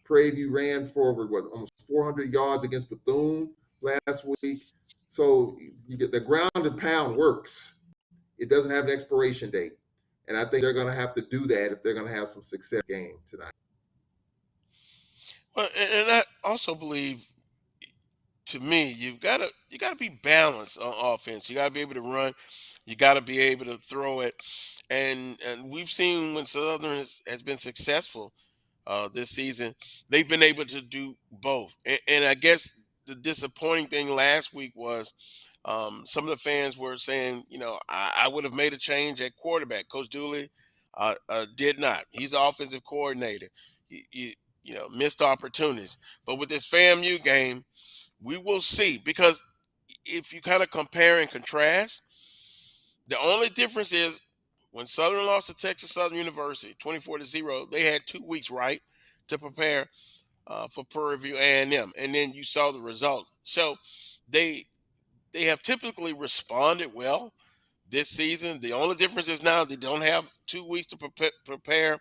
M: Prairie View ran for almost 400 yards against Bethune last week. So you get the ground and pound works. It doesn't have an expiration date. And I think they're going to have to do that if they're going to have some success game tonight.
L: Well, and I also believe, to me, you gotta be balanced on offense. You gotta be able to run. You gotta be able to throw it. And we've seen when Southern has been successful this season, they've been able to do both. And I guess the disappointing thing last week was some of the fans were saying, I would have made a change at quarterback. Coach Dooley did not. He's the offensive coordinator. He missed opportunities. But with this FAMU game, we will see, because if you kind of compare and contrast, the only difference is when Southern lost to Texas Southern University 24-0, they had 2 weeks, right, to prepare for Prairie View A&M, and then you saw the result. So they have typically responded well this season. The only difference is now they don't have 2 weeks to prepare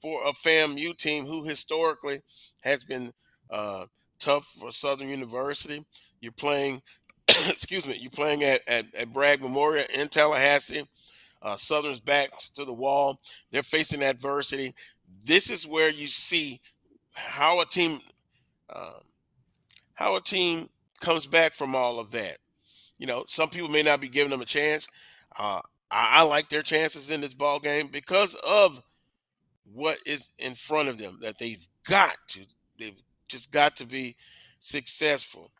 L: for a FAMU team who historically has been tough for Southern University. You're playing, excuse me, you're playing at Bragg Memorial in Tallahassee. Southern's back to the wall. They're facing adversity. This is where you see how a team comes back from all of that. Some people may not be giving them a chance. I like their chances in this ball game because of what is in front of them, that they've just got to be successful.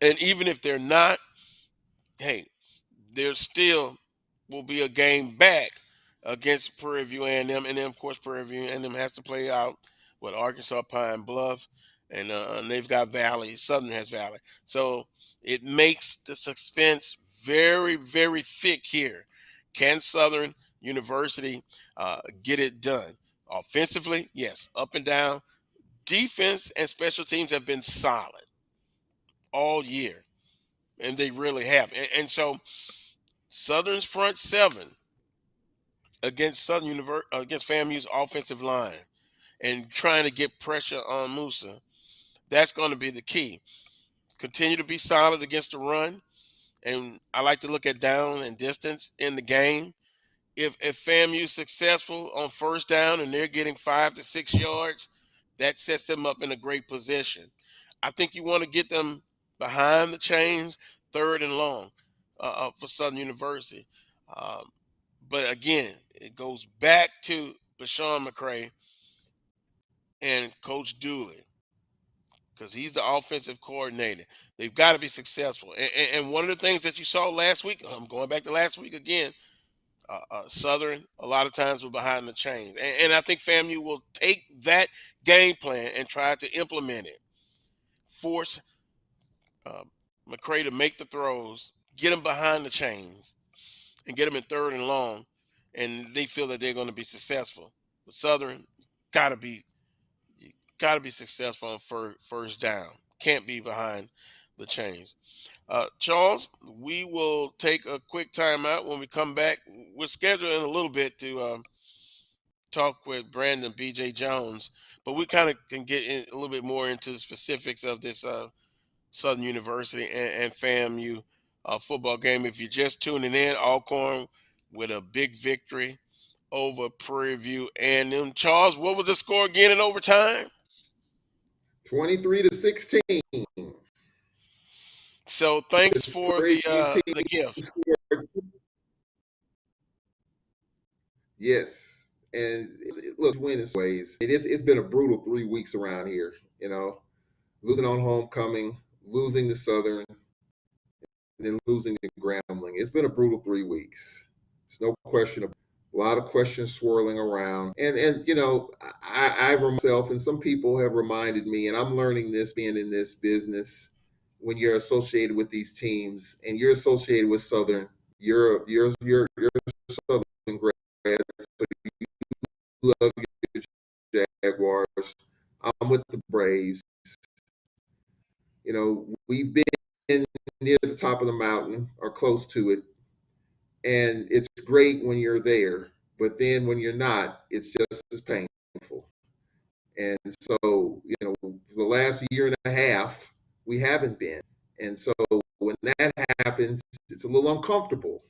L: And even if they're not, hey, there still will be a game back against Prairie View A&M, and then of course Prairie View A&M has to play out with Arkansas Pine Bluff, and they've got Valley. Southern has Valley, so it makes the suspense very, very thick here. Can Southern University get it done? Offensively, yes, up and down. Defense and special teams have been solid all year, and they really have. And so Southern's front seven against against FAMU's offensive line and trying to get pressure on Musa, that's going to be the key. Continue to be solid against the run, and I like to look at down and distance in the game. If FAMU's successful on first down and they're getting 5 to 6 yards, that sets them up in a great position. I think you want to get them behind the chains, 3rd and long for Southern University. But again, it goes back to Bashawn McCray and Coach Dooley. because he's the offensive coordinator. They've got to be successful. And one of the things that you saw last week, I'm going back to last week again, Southern, a lot of times were behind the chains. And I think FAMU will take that game plan and try to implement it. Force McCray to make the throws, get them behind the chains, and get them in 3rd and long, and they feel that they're going to be successful. But Southern got to be successful on first down. Can't be behind the chains. Charles, we will take a quick timeout. When we come back, we're scheduling a little bit to talk with Brandon B.J. Jones, but we kind of can get in a little bit more into the specifics of this Southern University and FAMU football game. If you're just tuning in, Alcorn with a big victory over Prairie View. And then, Charles, what was the score again in overtime?
M: 23-16.
L: So thanks for the gift.
M: Yes, and look, win in ways. It's been a brutal 3 weeks around here. Losing on homecoming, losing to Southern, and then losing to Grambling. It's been a brutal 3 weeks. There's no question. A lot of questions swirling around, and I myself and some people have reminded me, and I'm learning this being in this business. When you're associated with these teams and you're associated with Southern, you're Southern grad, so you love your Jaguars. I'm with the Braves. We've been near the top of the mountain or close to it, and it's great when you're there, but then when you're not, it's just as painful. And so, the last year and a half, we haven't been. And so when that happens, it's a little uncomfortable.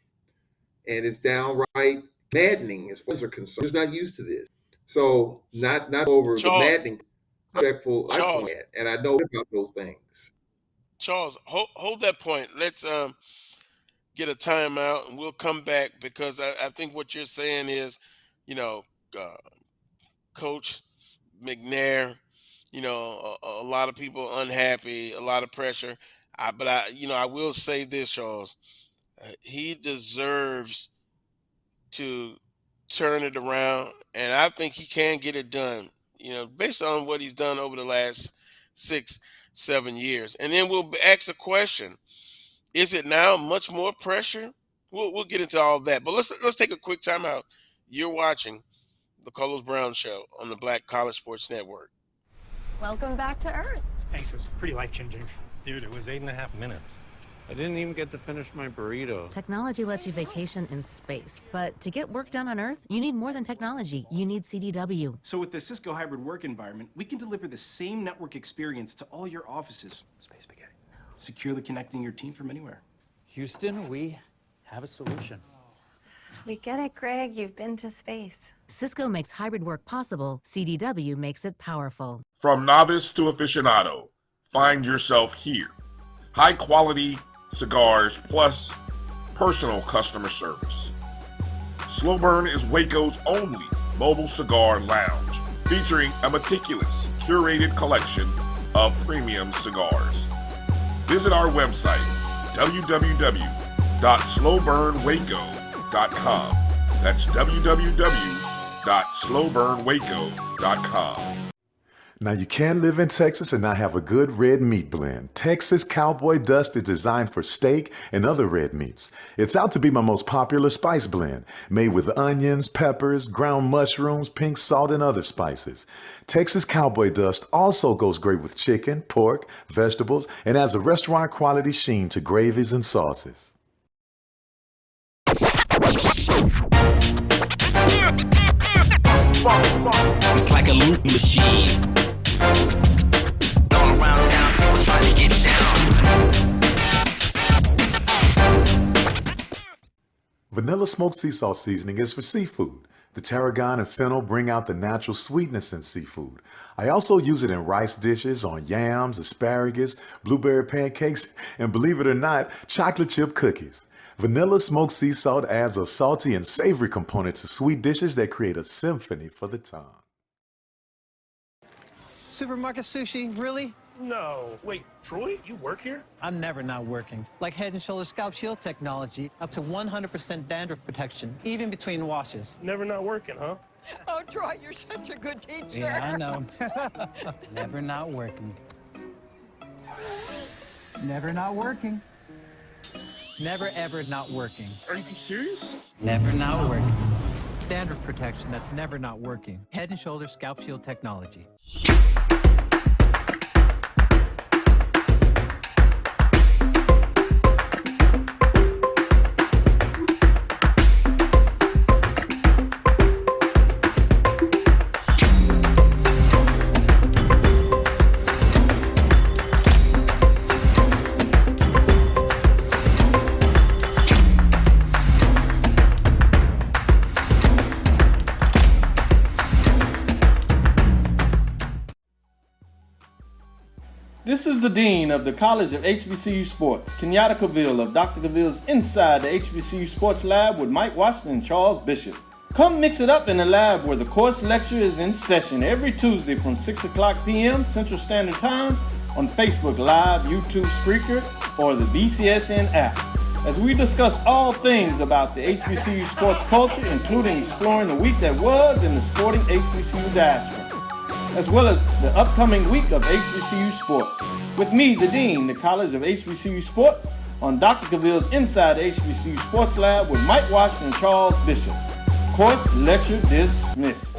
M: And it's downright maddening as far as are concerned. I'm just not used to this. So not over the maddening, respectful, and I know about those things.
L: Charles, hold that point. Let's get a timeout, and we'll come back, because I think what you're saying is, Coach McNair, a lot of people unhappy, a lot of pressure. But I will say this, Charles. He deserves to turn it around, and I think he can get it done, based on what he's done over the last 6-7 years. And then we'll ask a question. Is it now much more pressure? We'll get into all that. But let's take a quick time out. You're watching the Carlos Brown Show on the Black College Sports Network.
P: Welcome back to Earth.
Q: Thanks, it was pretty life-changing.
R: Dude, it was 8.5 minutes. I didn't even get to finish my burrito.
S: Technology lets you vacation in space, but to get work done on Earth, you need more than technology. You need CDW.
T: So with the Cisco hybrid work environment, we can deliver the same network experience to all your offices. Space spaghetti. Securely connecting your team from anywhere.
U: Houston, we have a solution.
P: We get it, Greg. You've been to space.
S: Cisco makes hybrid work possible. CDW makes it powerful.
V: From novice to aficionado, find yourself here. High quality cigars plus personal customer service. Slow Burn is Waco's only mobile cigar lounge, featuring a meticulous, curated collection of premium cigars. Visit our website, www.slowburnwaco.com. That's www.slowburnwaco.com.
W: Now, you can live in Texas and not have a good red meat blend. Texas Cowboy Dust is designed for steak and other red meats. It's out to be my most popular spice blend, made with onions, peppers, ground mushrooms, pink salt, and other spices. Texas Cowboy Dust also goes great with chicken, pork, vegetables, and adds a restaurant quality sheen to gravies and sauces.
X: It's like a loop machine. All around town, people trying to get down.
W: Vanilla smoked sea salt seasoning is for seafood. The tarragon and fennel bring out the natural sweetness in seafood. I also use it in rice dishes, on yams, asparagus, blueberry pancakes, and believe it or not, chocolate chip cookies. Vanilla smoked sea salt adds a salty and savory component to sweet dishes that create a symphony for the tongue.
E: Supermarket sushi, really?
F: No. Wait, Troy, you work here?
E: I'm never not working. Like Head and Shoulders Scalp Shield technology, up to 100% dandruff protection, even between washes.
F: Never not working, huh?
G: Oh, Troy, you're such a good teacher.
E: Yeah, I know. Never not working. Never not working. Never ever not working.
F: Are you serious?
E: Never not working. Dandruff protection that's never not working. Head and Shoulders Scalp Shield technology.
A: This is the Dean of the College of HBCU Sports, Kenyatta Cavill of Dr. Cavill's Inside the HBCU Sports Lab with Mike Washington and Charles Bishop. Come mix it up in the lab where the course lecture is in session every Tuesday from 6 o'clock p.m. Central Standard Time on Facebook Live, YouTube Spreaker, or the BCSN app, as we discuss all things about the HBCU sports culture, including exploring the week that was in the sporting HBCU diaspora, as well as the upcoming week of HBCU sports. With me, the Dean, the College of HBCU Sports, on Dr. Cavill's Inside the HBCU Sports Lab with Mike Washington and Charles Bishop. Course lecture dismissed.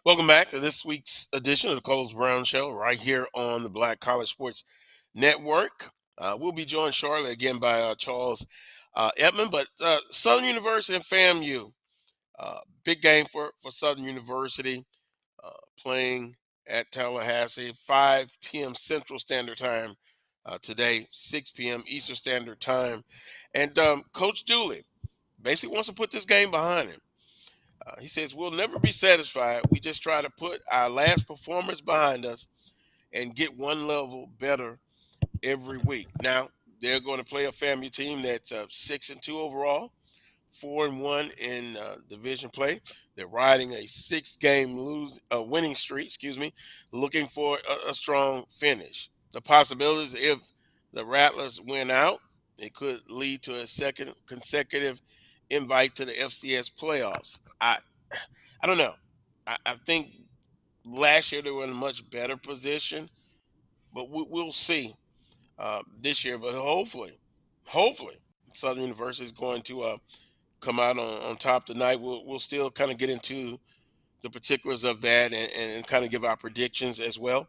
L: Welcome back to this week's edition of the Carlos Brown Show right here on the Black College Sports Network. We'll be joined shortly again by Charles Edmond, but Southern University and FAMU, big game for Southern University, playing at Tallahassee, 5 p.m. Central Standard Time today, 6 p.m. Eastern Standard Time. And Coach Dooley basically wants to put this game behind him. He says, we'll never be satisfied. We just try to put our last performance behind us and get one level better every week. Now, they're going to play a FAMU team that's 6-2 overall, 4-1 in division play. They're riding a 6-game winning streak, looking for a strong finish. The possibilities, if the Rattlers win out, it could lead to a second consecutive invite to the FCS playoffs. I don't know. I think last year they were in a much better position, but we'll see this year. But hopefully, Southern University is going to come out on top tonight. We'll still kind of get into the particulars of that and kind of give our predictions as well.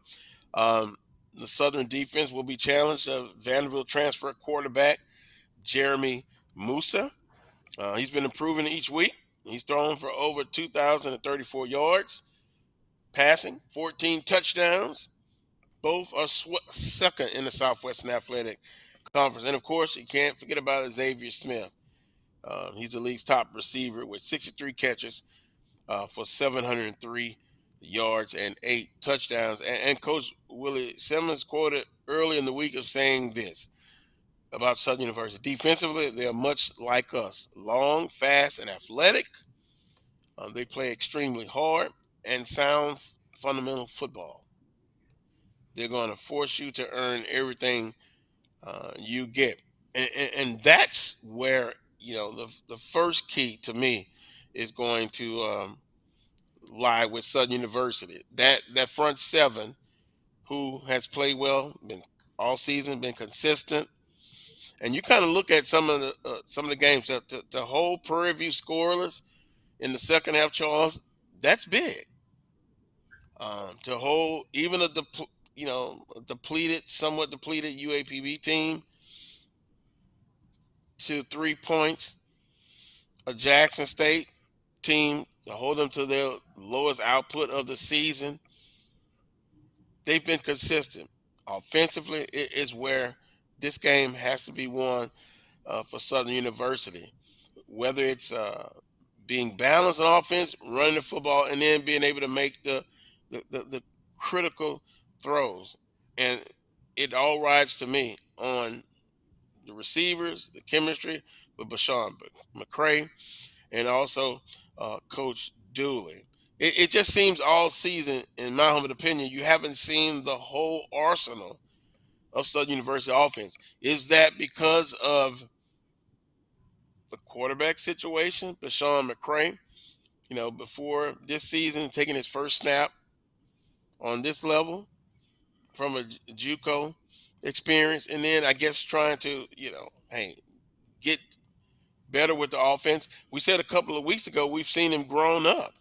L: The Southern defense will be challenged. Vanderbilt transfer quarterback Jeremy Musa. He's been improving each week. He's thrown for over 2,034 yards, passing 14 touchdowns. Both are second in the Southwestern Athletic Conference. And, of course, you can't forget about Xavier Smith. He's the league's top receiver with 63 catches for 703 yards and 8 touchdowns. And Coach Willie Simmons quoted early in the week of saying this about Southern University. Defensively, they're much like us. Long, fast, and athletic. They play extremely hard and sound fundamental football. They're going to force you to earn everything you get. And that's where, the first key to me is going to lie with Southern University. That front seven who has played well, been all season, been consistent. And you kind of look at some of the games to hold Prairie View scoreless in the second half, Charles. That's big. To hold even a somewhat depleted UAPB team to 3 points. A Jackson State team to hold them to their lowest output of the season. They've been consistent. Offensively, it is where this game has to be won for Southern University. Whether it's being balanced on offense, running the football, and then being able to make the critical throws. And it all rides to me on the receivers, the chemistry with Bashawn McCray, and also Coach Dooley. It just seems all season, in my humble opinion, you haven't seen the whole arsenal of Southern University offense. Is that because of the quarterback situation, Bashawn McCray? Before this season, taking his first snap on this level from a JUCO experience, and then I guess trying to, hey, get better with the offense. We said a couple of weeks ago we've seen him grown up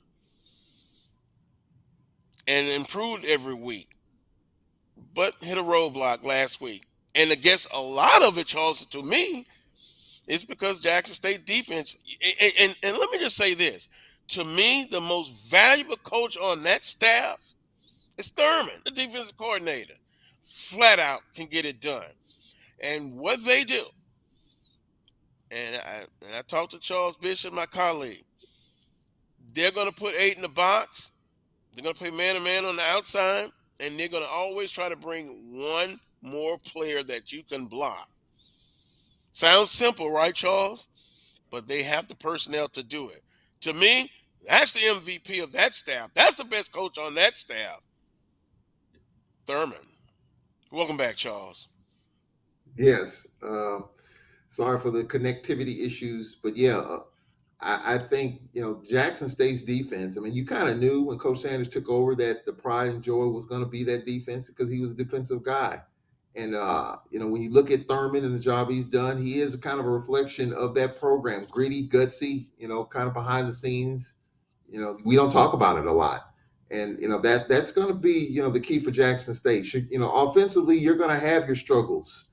L: and improved every week, but hit a roadblock last week. And I guess a lot of it, Charles, to me, is because Jackson State defense. And let me just say this: to me, the most valuable coach on that staff is Thurman, the defensive coordinator. Flat out can get it done. And what they do, and I talked to Charles Bishop, my colleague, they're going to put 8 in the box. They're going to play man-to-man on the outside, and they're going to always try to bring one more player that you can block. Sounds simple, right, Charles? But they have the personnel to do it. To me, that's the MVP of that staff. That's the best coach on that staff. Thurman. Welcome back, Charles.
M: Yes. Sorry for the connectivity issues, but yeah, I think Jackson State's defense. I mean, you kind of knew when Coach Sanders took over that the pride and joy was going to be that defense because he was a defensive guy. And when you look at Thurman and the job he's done, he is a kind of a reflection of that program, gritty, gutsy. Kind of behind the scenes. We don't talk about it a lot. And that's going to be the key for Jackson State. Offensively, you're going to have your struggles.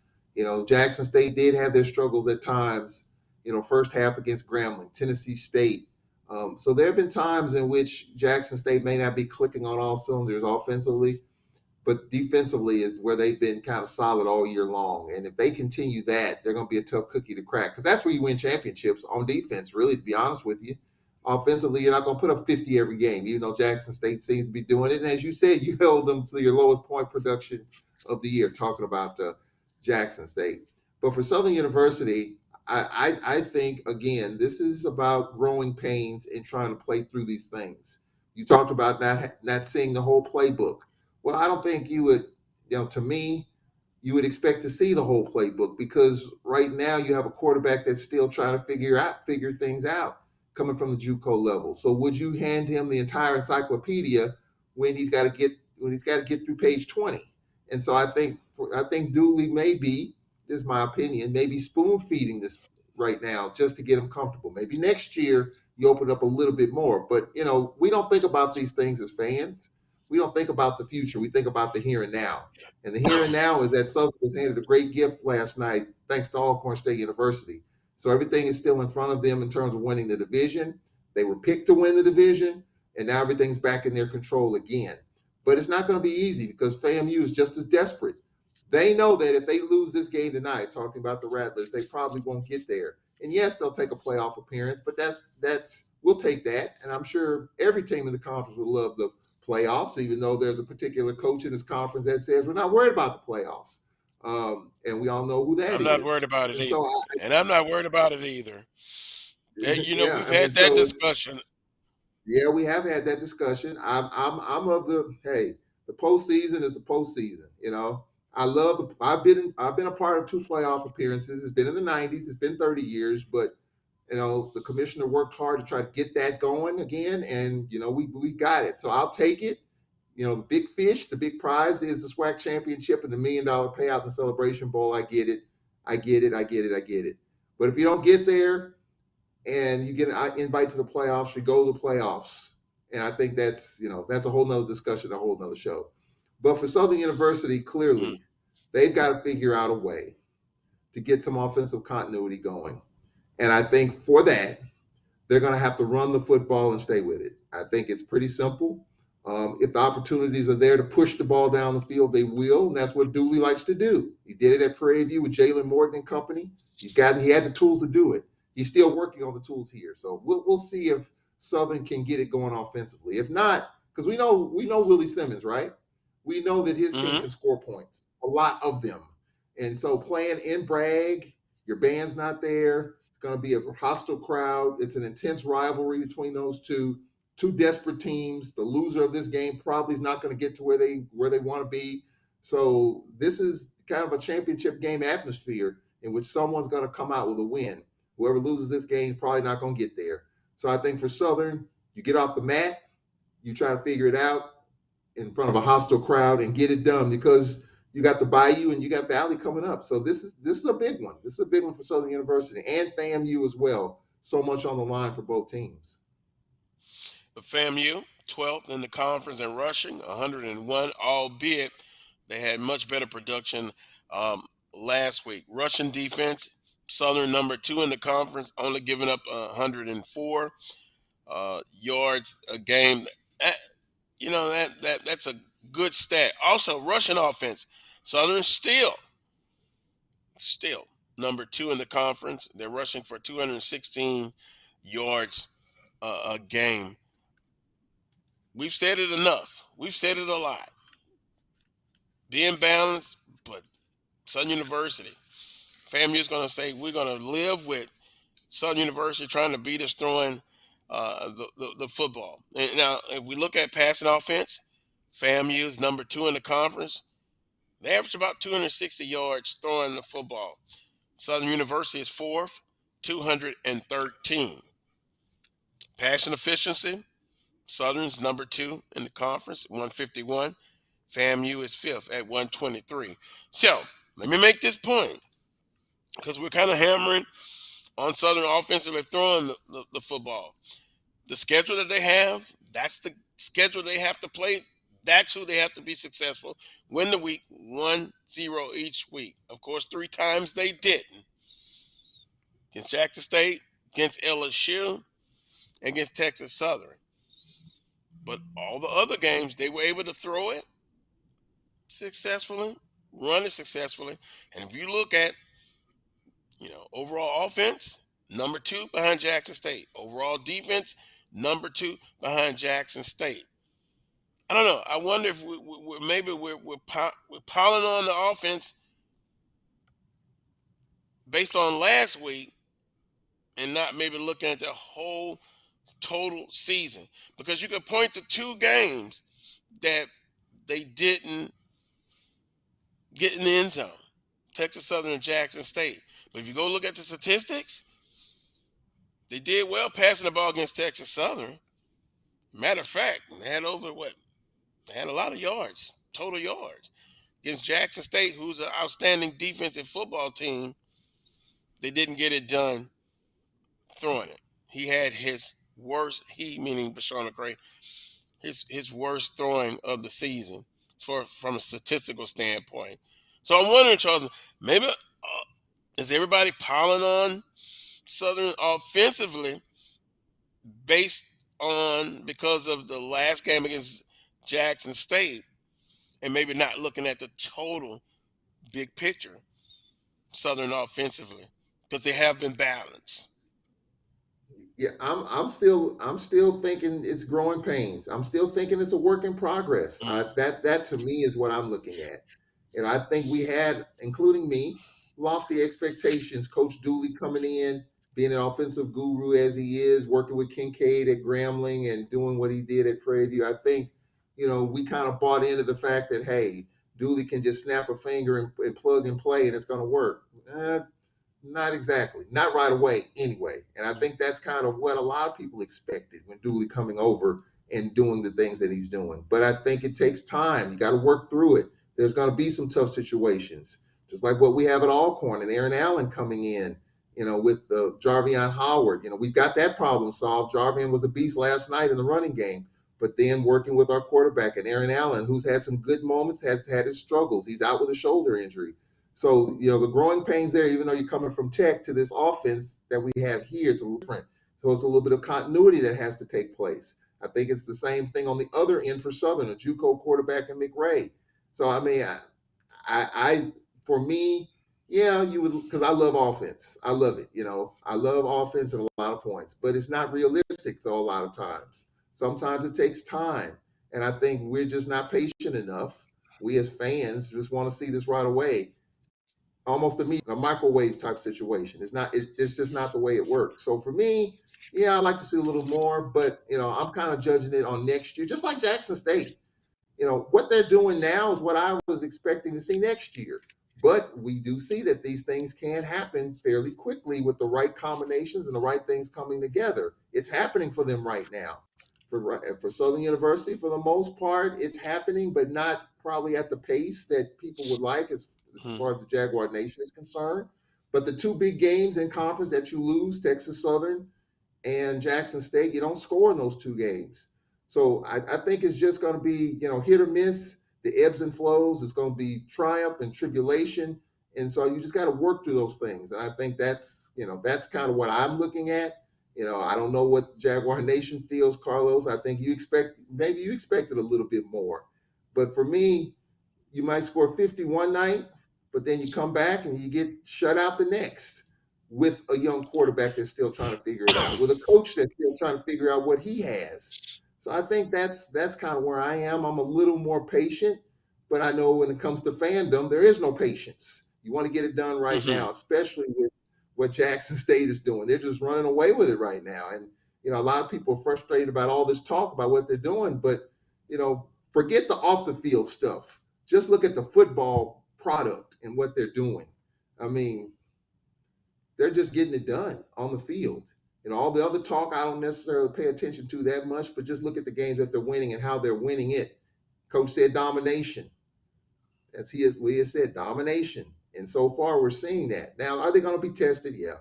M: Jackson State did have their struggles at times. First half against Grambling, Tennessee State. So there have been times in which Jackson State may not be clicking on all cylinders offensively, but defensively is where they've been kind of solid all year long. And if they continue that, they're going to be a tough cookie to crack because that's where you win championships on defense, really, to be honest with you. Offensively, you're not going to put up 50 every game, even though Jackson State seems to be doing it. And as you said, you held them to your lowest point production of the year, talking about Jackson State. But for Southern University, I think, again, this is about growing pains and trying to play through these things. You talked about not seeing the whole playbook. Well, I don't think you would, to me, you would expect to see the whole playbook because right now you have a quarterback that's still trying to figure things out coming from the JUCO level. So would you hand him the entire encyclopedia when he's got to get through page 20? And so I think Dooley may be, this is my opinion, maybe spoon feeding this right now just to get him comfortable. Maybe next year you open up a little bit more. But we don't think about these things as fans. We don't think about the future. We think about the here and now. And the here and now is that Southern was handed a great gift last night, thanks to Alcorn State University. So everything is still in front of them in terms of winning the division. They were picked to win the division, and now everything's back in their control again. But it's not going to be easy because FAMU is just as desperate. They know that if they lose this game tonight, talking about the Rattlers, they probably won't get there. And yes, they'll take a playoff appearance, but we'll take that. And I'm sure every team in the conference would love the playoffs, even though there's a particular coach in this conference that says we're not worried about the playoffs. And we all know who that is.
L: I'm not worried about it either. And I'm not worried about it either. We've had that discussion.
M: Yeah, we have had that discussion. I'm of the postseason is the postseason. I've been a part of 2 playoff appearances. It's been in the 90s. It's been 30 years, but the commissioner worked hard to try to get that going again, and we got it. So I'll take it. The big fish, the big prize is the SWAC championship and the $1 million payout in the Celebration Bowl. I get it. But if you don't get there and you get an invite to the playoffs, you go to the playoffs. And I think that's a whole nother discussion, a whole nother show. But for Southern University, clearly, they've got to figure out a way to get some offensive continuity going. And I think for that, they're going to have to run the football and stay with it. I think it's pretty simple. If the opportunities are there to push the ball down the field, they will, and that's what Dooley likes to do. He did it at Prairie View with Jalen Morton and company. He had the tools to do it. He's still working on the tools here. So we'll see if Southern can get it going offensively. If not, because we know Willie Simmons, right? We know that his team can score points, a lot of them. And so playing in Bragg, your band's not there. It's going to be a hostile crowd. It's an intense rivalry between those two desperate teams. The loser of this game probably is not going to get to where they want to be. So this is kind of a championship game atmosphere in which someone's going to come out with a win. Whoever loses this game is probably not going to get there. So I think for Southern, you get off the mat, you try to figure it out in front of a hostile crowd and get it done, because you got the Bayou and you got Valley coming up. So this is a big one. This is a big one for Southern University and FAMU as well. So much on the line for both teams.
L: The FAMU, 12th in the conference in rushing, 101, albeit they had much better production last week. Rushing defense, Southern number 2 in the conference, only giving up 104 yards a game. That's a good stat. Also, rushing offense, Southern still number 2 in the conference. They're rushing for 216 yards a game. We've said it enough. We've said it a lot. Being balanced, but Southern University, FAMU is going to say we're going to live with Southern University trying to beat us throwing the football. And now, if we look at passing offense, FAMU is number 2 in the conference. They average about 260 yards throwing the football. Southern University is 4th, 213. Passing efficiency, Southern's number 2 in the conference, 151. FAMU is 5th at 123. So let me make this point, because we're kind of hammering on Southern offensively throwing the football. The schedule that they have, that's the schedule they have to play. That's who they have to be successful. Win the week, 1-0 each week. Of course, 3 times they didn't. Against Jackson State, against LSU, against Texas Southern. But all the other games, they were able to throw it successfully, run it successfully. And if you look at, overall offense, number 2 behind Jackson State. Overall defense, number 2 behind Jackson State. I don't know. I wonder if we're piling on the offense based on last week and not maybe looking at the whole total season, because you could point to 2 games that they didn't get in the end zone, Texas Southern and Jackson State. But if you go look at the statistics, they did well passing the ball against Texas Southern. Matter of fact, they had they had a lot of yards, total yards. Against Jackson State, who's an outstanding defensive football team, they didn't get it done throwing it. He had his worst, meaning Bashawn McCray, his worst throwing of the season from a statistical standpoint. So I'm wondering, Charles, maybe is everybody piling on Southern offensively because of the last game against Jackson State, and maybe not looking at the total big picture Southern offensively, because they have been balanced.
M: Yeah, I'm still thinking it's growing pains. I'm still thinking it's a work in progress. That to me is what I'm looking at. And I think we had, including me, lofty expectations. Coach Dooley coming in, being an offensive guru as he is, working with Kincaid at Grambling and doing what he did at Prairie View. I think, we kind of bought into the fact that, hey, Dooley can just snap a finger and plug and play and it's going to work. Not exactly. Not right away anyway. And I think that's kind of what a lot of people expected when Dooley coming over and doing the things that he's doing. But I think it takes time. You got to work through it. There's going to be some tough situations, just like what we have at Alcorn and Aaron Allen coming in, with Jarvion Howard. We've got that problem solved. Jarvion was a beast last night in the running game. But then working with our quarterback and Aaron Allen, who's had some good moments, has had his struggles. He's out with a shoulder injury. So, the growing pains there, even though you're coming from Tech to this offense that we have here, it's a little different. So it's a little bit of continuity that has to take place. I think it's the same thing on the other end for Southern, a JUCO quarterback in McRae. So, I mean, for me, yeah, you would, because I love offense. I love it. I love offense and a lot of points, but it's not realistic though. A lot of times, sometimes it takes time, and I think we're just not patient enough. We as fans just want to see this right away, almost immediately, a microwave type situation. It's not. It's just not the way it works. So for me, yeah, I'd like to see a little more, but I'm kind of judging it on next year, just like Jackson State. What they're doing now is what I was expecting to see next year. But we do see that these things can happen fairly quickly with the right combinations and the right things coming together. It's happening for them right now. For Southern University, for the most part, it's happening, but not probably at the pace that people would like as far as the Jaguar Nation is concerned. But the two big games in conference that you lose, Texas Southern and Jackson State, you don't score in those two games. So I think it's just going to be, hit or miss, the ebbs and flows. It's going to be triumph and tribulation. And so you just got to work through those things. And I think that's kind of what I'm looking at. I don't know what Jaguar Nation feels, Carlos. I think maybe you expected a little bit more. But for me, you might score 50 one night, but then you come back and you get shut out the next, with a young quarterback that's still trying to figure it out, with a coach that's still trying to figure out what he has. So I think that's kind of where I am. I'm a little more patient, but I know when it comes to fandom, there is no patience. You want to get it done right now, especially with what Jackson State is doing. They're just running away with it right now. And, a lot of people are frustrated about all this talk about what they're doing, but, forget the off the field stuff. Just look at the football product and what they're doing. I mean, they're just getting it done on the field. All the other talk, I don't necessarily pay attention to that much, but just look at the games that they're winning and how they're winning it. Coach said domination. We have said domination. And so far, we're seeing that. Now, are they going to be tested? Yeah.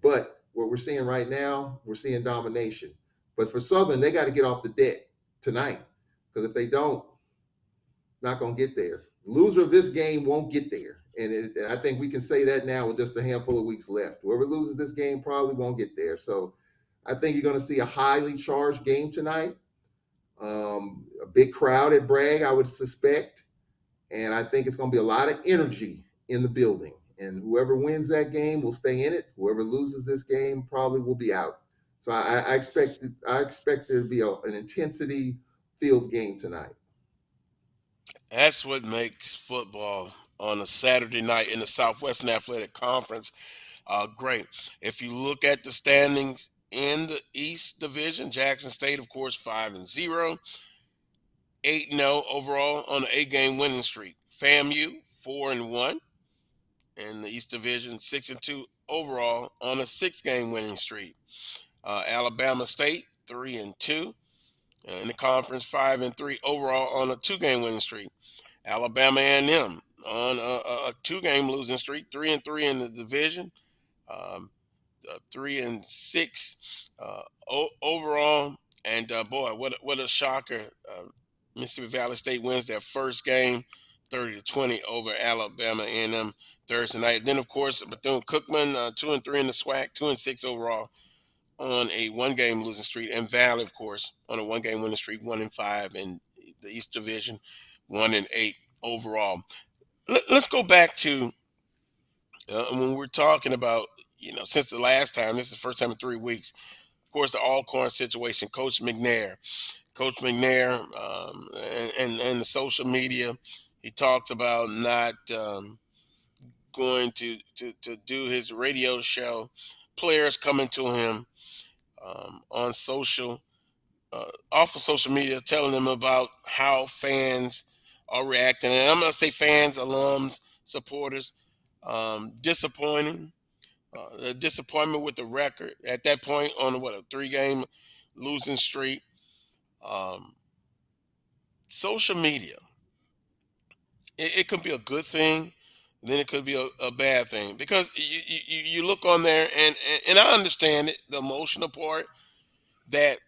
M: But what we're seeing right now, we're seeing domination. But for Southern, they got to get off the deck tonight, because if they don't, not going to get there. Loser of this game won't get there. And I think we can say that now with just a handful of weeks left. Whoever loses this game probably won't get there. So I think you're going to see a highly charged game tonight. A big crowd at Bragg, I would suspect. And I think it's going to be a lot of energy in the building. And whoever wins that game will stay in it. Whoever loses this game probably will be out. So I expect there to be an intensity filled game tonight.
L: That's what makes football on a Saturday night in the Southwestern Athletic Conference great. If you look at the standings in the East Division, Jackson State, of course, 5-0, 8-0 overall on an 8-game winning streak. FAMU, 4-1 in the East Division, 6-2 overall on a 6-game winning streak. Alabama State, 3-2 in the conference, 5-3 overall on a 2-game winning streak. Alabama A&M on a 2-game losing streak, 3-3 in the division, 3-6 overall. And boy, what a shocker! Mississippi Valley State wins their first game, 30-20 over Alabama A&M Thursday night. Then of course Bethune-Cookman, 2-3 in the SWAC, 2-6 overall on a 1-game losing streak, and Valley, of course, on a 1-game winning streak, 1-5 in the East Division, 1-8 overall. Let's go back to when we're talking about, since the last time, this is the first time in 3 weeks, of course, the Alcorn situation, Coach McNair, and the social media, he talks about not going to do his radio show, players coming to him on off of social media, telling them about how fans are reacting. And I'm going to say fans, alums, supporters, disappointing. The disappointment with the record at that point on a 3-game losing streak. Social media, it could be a good thing, then it could be a bad thing, because you look on there and I understand it, the emotional part, that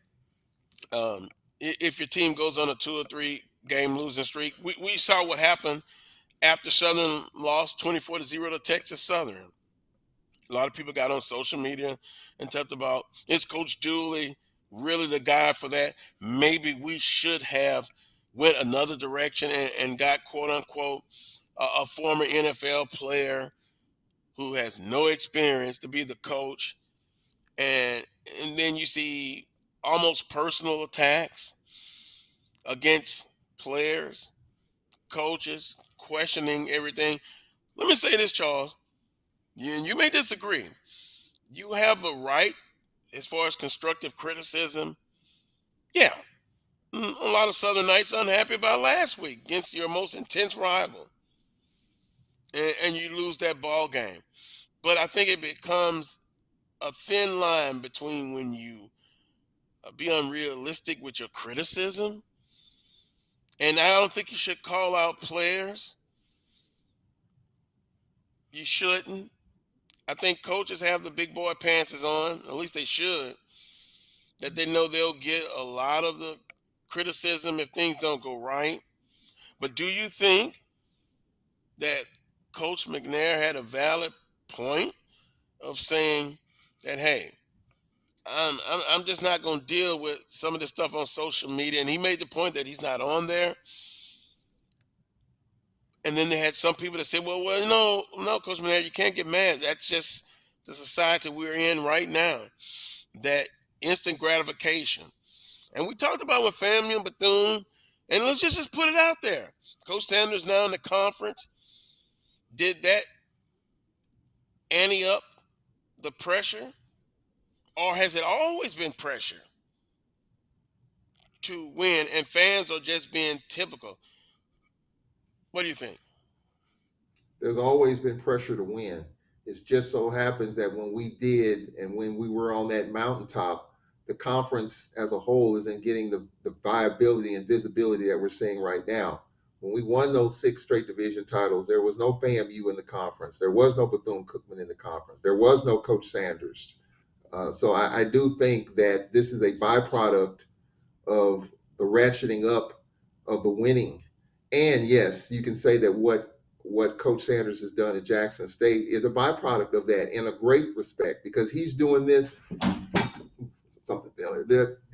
L: if your team goes on a 2 or 3 game losing streak, we saw what happened after Southern lost 24-0 to Texas Southern. A lot of people got on social media and talked about, is Coach Dooley really the guy for that? Maybe we should have went another direction and got, quote unquote, a former NFL player who has no experience to be the coach. And then you see almost personal attacks against players, coaches, questioning everything. Let me say this, Charles, and you may disagree. You have a right as far as constructive criticism. Yeah, a lot of Southern Knights unhappy about last week against your most intense rival, and you lose that ball game. But I think it becomes a thin line between when you be unrealistic with your criticism, and I don't think you should call out players. You shouldn't. I think coaches have the big boy pants on, at least they should, that they know they'll get a lot of the criticism if things don't go right. But do you think that Coach McNair had a valid point of saying that, hey, I'm just not going to deal with some of this stuff on social media? And he made the point that he's not on there. And then they had some people that said, well, no, Coach McNair, you can't get mad. That's just the society we're in right now, that instant gratification. And we talked about with FAMU and Bethune, and let's just put it out there. Coach Sanders now in the conference, did that ante up the pressure, or has it always been pressure to win and fans are just being typical? What do you think?
M: There's always been pressure to win. It just so happens that when we did and when we were on that mountaintop, the conference as a whole isn't getting the viability and visibility that we're seeing right now. When we won those 6 straight division titles, there was no FAMU in the conference. There was no Bethune-Cookman in the conference. There was no Coach Sanders. So I do think that this is a byproduct of the ratcheting up of the winning. And yes, you can say that what Coach Sanders has done at Jackson State is a byproduct of that in a great respect, because he's doing this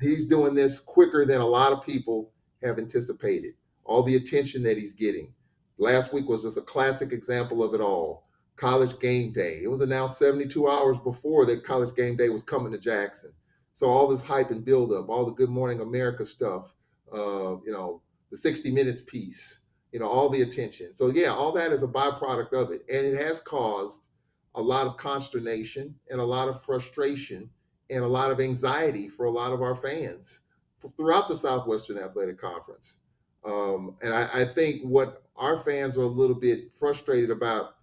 M: he's doing this quicker than a lot of people have anticipated. All the attention that he's getting. Last week was just a classic example of it all. College game day. It was announced 72 hours before that College game day was coming to Jackson. So all this hype and buildup, all the Good Morning America stuff, the 60 Minutes piece, all the attention. So yeah, all that is a byproduct of it. And it has caused a lot of consternation and a lot of frustration and a lot of anxiety for a lot of our fans throughout the Southwestern Athletic Conference. And I think what our fans are a little bit frustrated about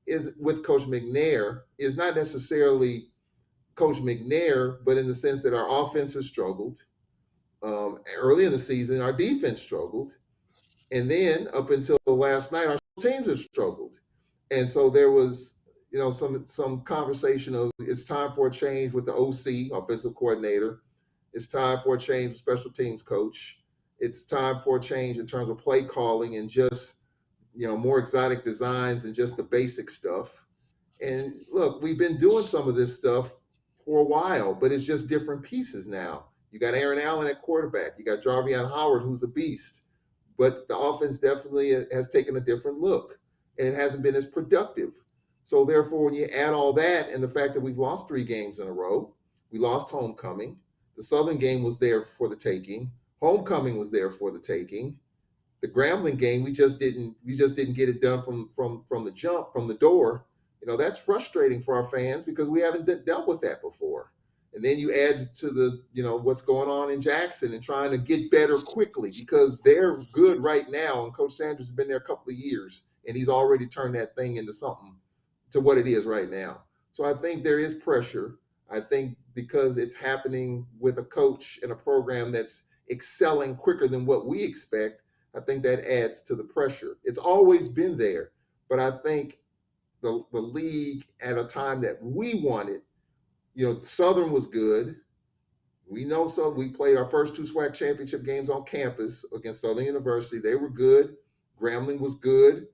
M: is with Coach McNair is not necessarily Coach McNair, but in the sense that our offense has struggled. Early in the season, our defense struggled. And then up until last night, our teams have struggled. And so there was, some conversation of it's time for a change with the OC, offensive coordinator. It's time for a change with special teams coach. It's time for a change in terms of play calling and just, more exotic designs and just the basic stuff. And look, we've been doing some of this stuff for a while, but it's just different pieces now. You got Aaron Allen at quarterback. You got Jarvion Howard, who's a beast. But the offense definitely has taken a different look, and it hasn't been as productive. So therefore, when you add all that and the fact that we've lost 3 games in a row, we lost homecoming. The Southern game was there for the taking. Homecoming was there for the taking. The Grambling game, we just didn't get it done from the jump, from the door. That's frustrating for our fans because we haven't dealt with that before. And then you add to the, what's going on in Jackson and trying to get better quickly because they're good right now. And Coach Sanders has been there a couple of years and he's already turned that thing into something to what it is right now. So I think there is pressure. I think because it's happening with a coach and a program that's excelling quicker than what we expect, I think that adds to the pressure. It's always been there, but I think the league at a time that we wanted, Southern was good. We know Southern. We played our first 2 SWAC championship games on campus against Southern University. They were good. Grambling was good.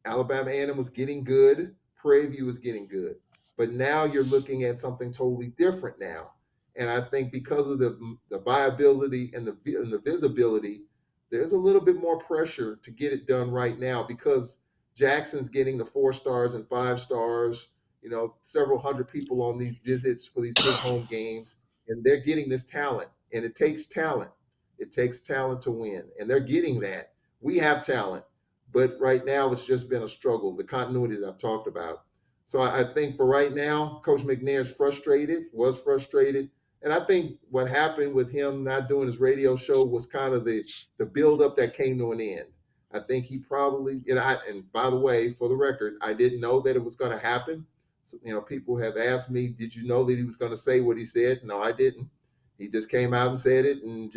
M: Alabama A&M was getting good. Prairie View was getting good. But now you're looking at something totally different now. And I think because of the viability and the visibility, there's a little bit more pressure to get it done right now because Jackson's getting the 4 stars and 5 stars, several hundred people on these visits for these big home games, and they're getting this talent. And it takes talent. It takes talent to win. And they're getting that. We have talent, but right now it's just been a struggle, the continuity that I've talked about. So I think for right now, Coach McNair's was frustrated. And I think what happened with him not doing his radio show was kind of the buildup that came to an end. I think he probably, and by the way, for the record, I didn't know that it was going to happen. So, people have asked me, did you know that he was going to say what he said? No, I didn't. He just came out and said it, and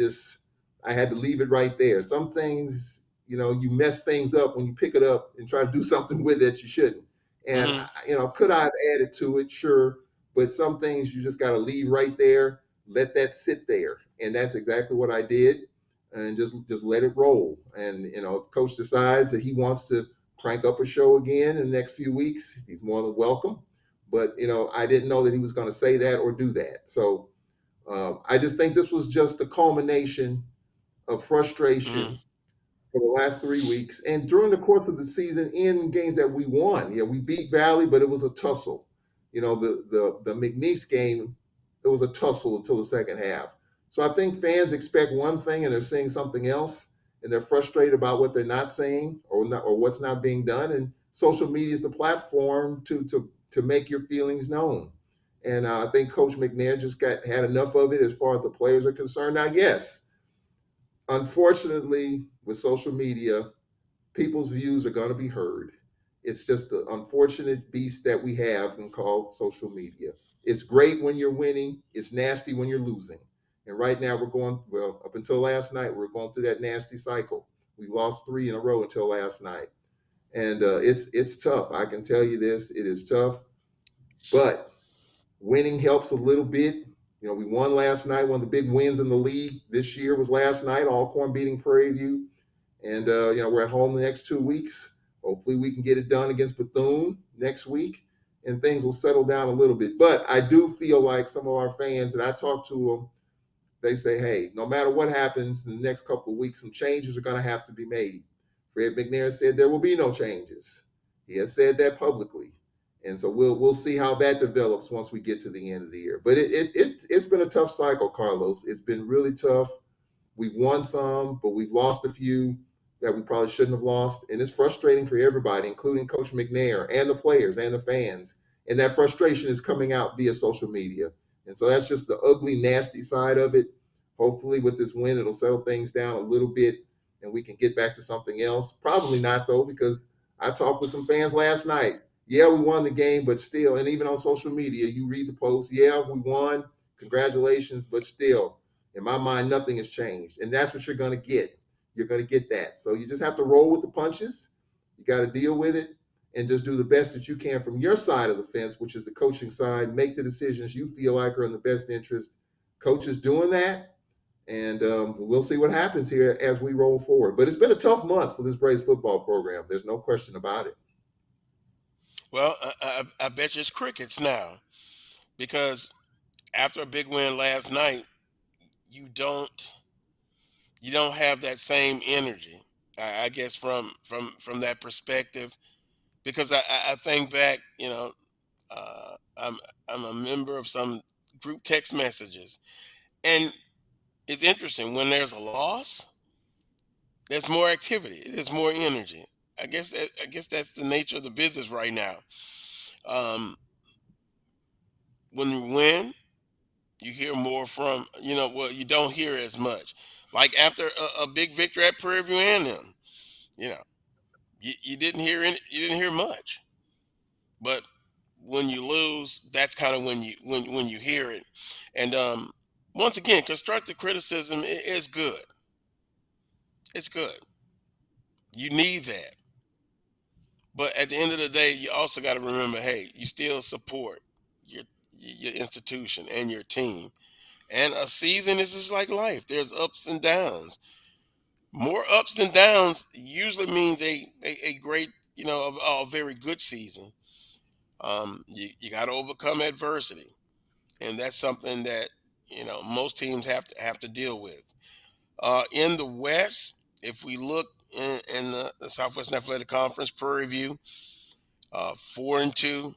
M: I had to leave it right there. Some things, you mess things up when you pick it up and try to do something with it you shouldn't. And, could I have added to it? Sure. But some things you just got to leave right there, let that sit there. And that's exactly what I did. And just let it roll. And, if coach decides that he wants to crank up a show again in the next few weeks, he's more than welcome. But, I didn't know that he was going to say that or do that. So I just think this was just the culmination of frustration for the last 3 weeks. And during the course of the season, in games that we won, we beat Valley, but it was a tussle. The McNeese game, it was a tussle until the second half. So I think fans expect one thing and they're seeing something else, and they're frustrated about what they're not saying or what's not being done. And social media is the platform to make your feelings known. And I think Coach McNair just had enough of it as far as the players are concerned. Now, yes, unfortunately, with social media, people's views are going to be heard. It's just the unfortunate beast that we have called social media. It's great when you're winning. It's nasty when you're losing. And right now up until last night, we're going through that nasty cycle. We lost 3 in a row until last night. And it's tough. I can tell you this, it is tough. But winning helps a little bit. We won last night. One of the big wins in the league this year was last night, Alcorn beating Prairie View. And, we're at home the next 2 weeks. Hopefully we can get it done against Bethune next week, and things will settle down a little bit. But I do feel like some of our fans, and I talk to them, they say, hey, no matter what happens in the next couple of weeks, some changes are going to have to be made. Fred McNair said there will be no changes. He has said that publicly. And so we'll see how that develops once we get to the end of the year. But it's been a tough cycle, Carlos. It's been really tough. We've won some, but we've lost a few that we probably shouldn't have lost. And it's frustrating for everybody, including Coach McNair and the players and the fans. And that frustration is coming out via social media. And so that's just the ugly, nasty side of it. Hopefully with this win, it'll settle things down a little bit and we can get back to something else. Probably not, though, because I talked with some fans last night. Yeah, we won the game, but still, and even on social media, you read the post, yeah, we won, congratulations, but still, in my mind, nothing has changed. And that's what you're going to get. You're going to get that. So you just have to roll with the punches. You got to deal with it and just do the best that you can from your side of the fence, which is the coaching side. Make the decisions you feel like are in the best interest. Coach is doing that, and we'll see what happens here as we roll forward. But it's been a tough month for this Braves football program. There's no question about it.
L: Well, I bet you it's crickets now, because after a big win last night, you don't have that same energy. I guess from that perspective, because I think back, I'm a member of some group text messages, and it's interesting when there's a loss, there's more activity, there's more energy. I guess that's the nature of the business right now. When you win, you hear more from, you don't hear as much. Like after a big victory at Prairie View A&M, you didn't hear you didn't hear much. But when you lose, that's kind of when you hear it. And once again, constructive criticism is good. It's good. You need that. But at the end of the day, you also got to remember, hey, you still support your institution and your team. And a season is just like life. There's ups and downs. More ups and downs usually means a great a very good season, you got to overcome adversity, and that's something that most teams have to deal with. In the West, if we look in the Southwestern Athletic Conference, Prairie View, 4-2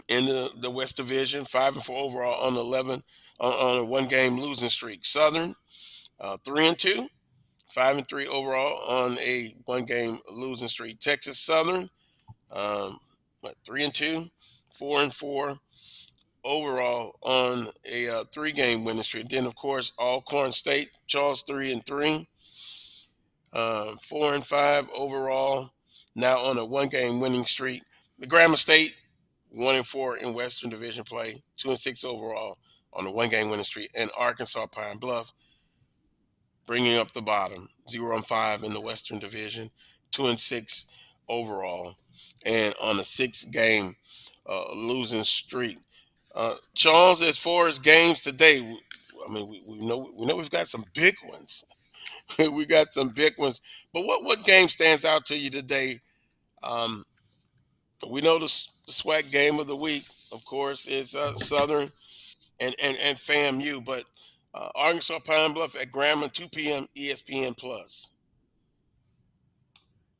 L: in the West Division, 5-4 overall on 11 on a one-game losing streak. Southern, 3-2, 5-3 overall on a one-game losing streak. Texas Southern, 3-2, 4-4 overall on a three-game winning streak. Then, of course, Alcorn State, Charles, 3-3, 4-5 overall, now on a one-game winning streak. The Grambling State, 1-4 in Western Division play, 2-6 overall on a one-game winning streak, and Arkansas Pine Bluff bringing up the bottom, 0-5 in the Western Division, 2-6 overall, and on a six-game losing streak. Charles, as far as games today, we know we've got some big ones. We got some big ones. But what game stands out to you today? We know the SWAC game of the week, of course, is Southern and FAMU, but Arkansas Pine Bluff at Grambling, 2 p.m. ESPN Plus.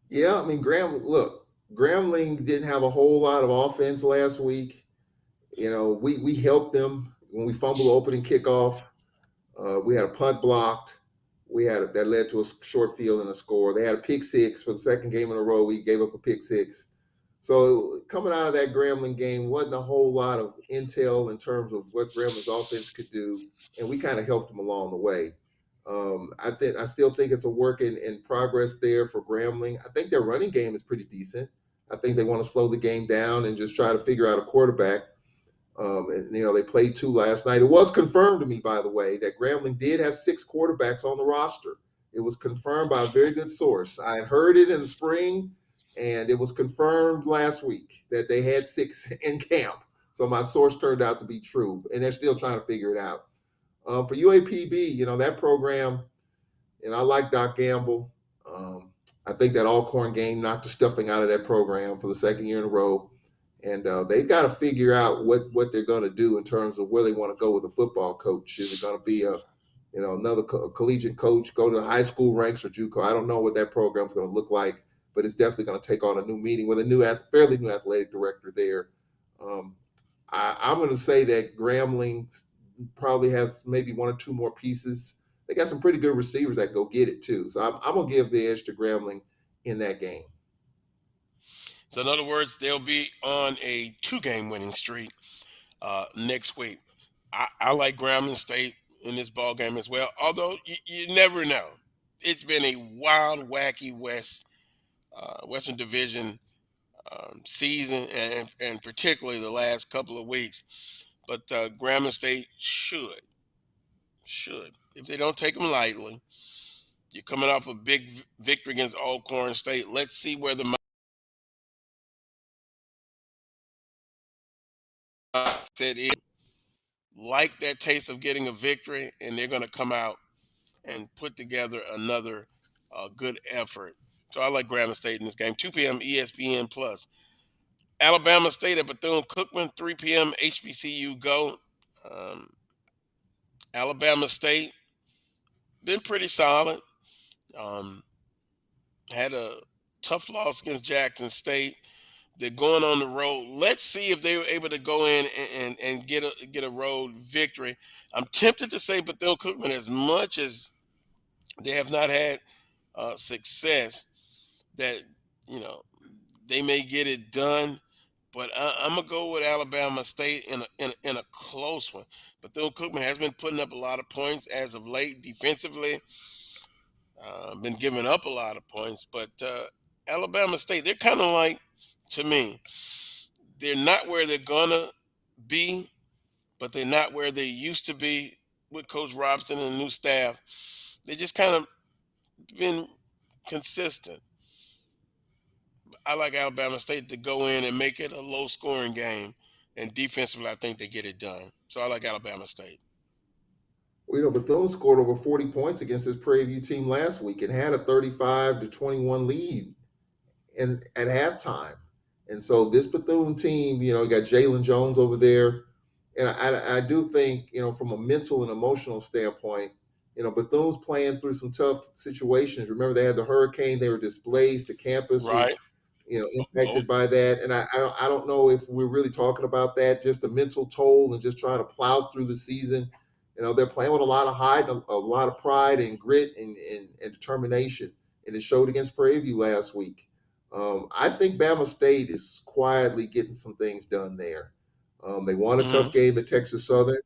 M: Yeah, I mean, Grambling didn't have a whole lot of offense last week. We helped them when we fumbled the opening kickoff. We had a punt blocked. That led to a short field and a score. They had a pick six for the second game in a row. We gave up a pick six. So coming out of that Grambling game wasn't a whole lot of intel in terms of what Grambling's offense could do, and we kind of helped them along the way. I still think it's a work in progress there for Grambling. I think their running game is pretty decent. I think they want to slow the game down and just try to figure out a quarterback. They played two last night. It was confirmed to me, by the way, that Grambling did have 6 quarterbacks on the roster. It was confirmed by a very good source. I had heard it in the spring, and it was confirmed last week that they had 6 in camp. So my source turned out to be true, and they're still trying to figure it out. For UAPB, that program, I like Doc Gamble. I think that Alcorn game knocked the stuffing out of that program for the second year in a row. And they've got to figure out what they're going to do in terms of where they want to go with a football coach. Is it going to be another collegiate coach, go to the high school ranks or JUCO? I don't know what that program's going to look like, but it's definitely going to take on a new meeting with a fairly new athletic director there. I'm going to say that Grambling probably has maybe 1 or 2 more pieces. They got some pretty good receivers that go get it too. So I'm going to give the edge to Grambling in that game.
L: So in other words, they'll be on a 2-game winning streak next week. I like Grambling State in this ball game as well, although you never know. It's been a wild, wacky Western Division season, and particularly the last couple of weeks. But Grambling State should, if they don't take them lightly. You're coming off a big victory against Alcorn State. Let's see where the mindset is. Like that taste of getting a victory, and they're going to come out and put together another good effort. So I like Grambling State in this game. 2 p.m. ESPN Plus. Alabama State at Bethune-Cookman, 3 p.m. HBCU Go. Alabama State been pretty solid. Had a tough loss against Jackson State. They're going on the road. Let's see if they were able to go in and get a road victory. I'm tempted to say Bethune-Cookman, as much as they have not had success, that they may get it done. But I'm gonna go with Alabama State in a close one. Bethune-Cookman has been putting up a lot of points as of late defensively. Been giving up a lot of points, but Alabama State, they're kind of like, to me, they're not where they're gonna be, but they're not where they used to be with Coach Robson and the new staff. They just kind of been consistent. I like Alabama State to go in and make it a low-scoring game, and defensively, I think they get it done. So I like Alabama State.
M: Well, Bethune scored over 40 points against this Prairie View team last week and had a 35-21 lead. at halftime. And so this Bethune team, you got Jalen Jones over there. And I do think, from a mental and emotional standpoint, Bethune's playing through some tough situations. Remember, they had the hurricane, they were displaced, the campus
L: Right.
M: was, impacted by that. And I don't know if we're really talking about that, just the mental toll and just trying to plow through the season. They're playing with a lot of height, a lot of pride and grit and determination. And it showed against Prairie View last week. I think Bama State is quietly getting some things done there. They won a tough game at Texas Southern.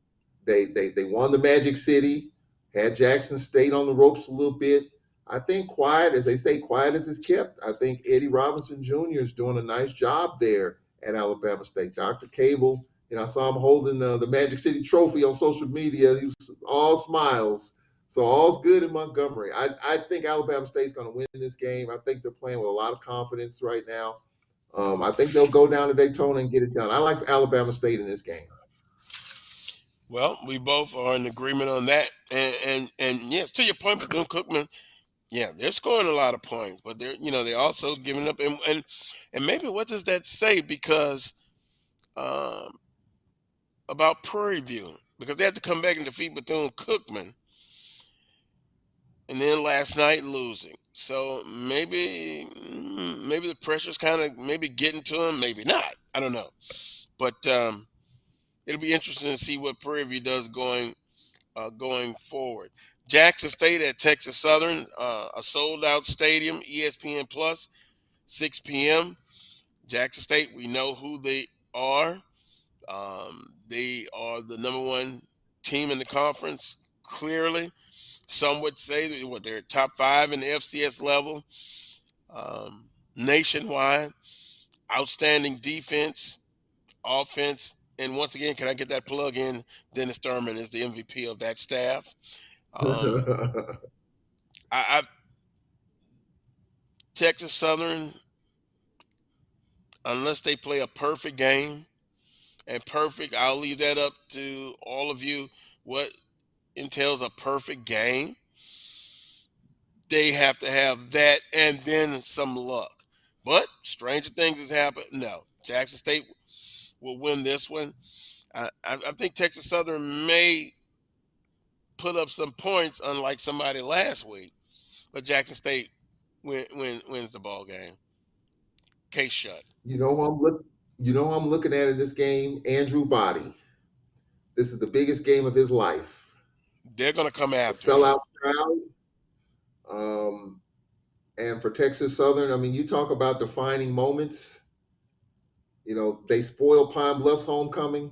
M: They won the Magic City, had Jackson State on the ropes a little bit. I think quiet, as they say, quiet as is kept. I think Eddie Robinson Jr. is doing a nice job there at Alabama State. Dr. Cable, I saw him holding the Magic City trophy on social media. He was all smiles. So all's good in Montgomery. I think Alabama State's going to win this game. I think they're playing with a lot of confidence right now. I think they'll go down to Daytona and get it done. I like Alabama State in this game.
L: Well, we both are in agreement on that. And yes, to your point, Bethune-Cookman, yeah, they're scoring a lot of points, but they're also giving up. And maybe what does that say? Because about Prairie View, because they had to come back and defeat Bethune-Cookman, and then last night losing. So maybe the pressure's kind of maybe getting to them, maybe not. I don't know, but it'll be interesting to see what Prairie View does going forward. Jackson State at Texas Southern, a sold-out stadium, ESPN Plus, 6 p.m. Jackson State, we know who they are. They are the number one team in the conference, clearly. Some would say they're top 5 in the FCS level, nationwide. Outstanding defense, offense, and once again, can I get that plug in? Dennis Thurman is the MVP of that staff. Texas Southern, unless they play a perfect game, and perfect, I'll leave that up to all of you. What entails a perfect game? They have to have that and then some luck. But stranger things has happened. No, Jackson State will win this one. I think Texas Southern may put up some points, unlike somebody last week. But Jackson State wins the ball game. Case shut.
M: You know who I'm looking at in this game? Andrew Body. This is the biggest game of his life.
L: They're going to come after
M: sellout crowd. And for Texas Southern, I mean, you talk about defining moments. They spoil Pine Bluff's homecoming.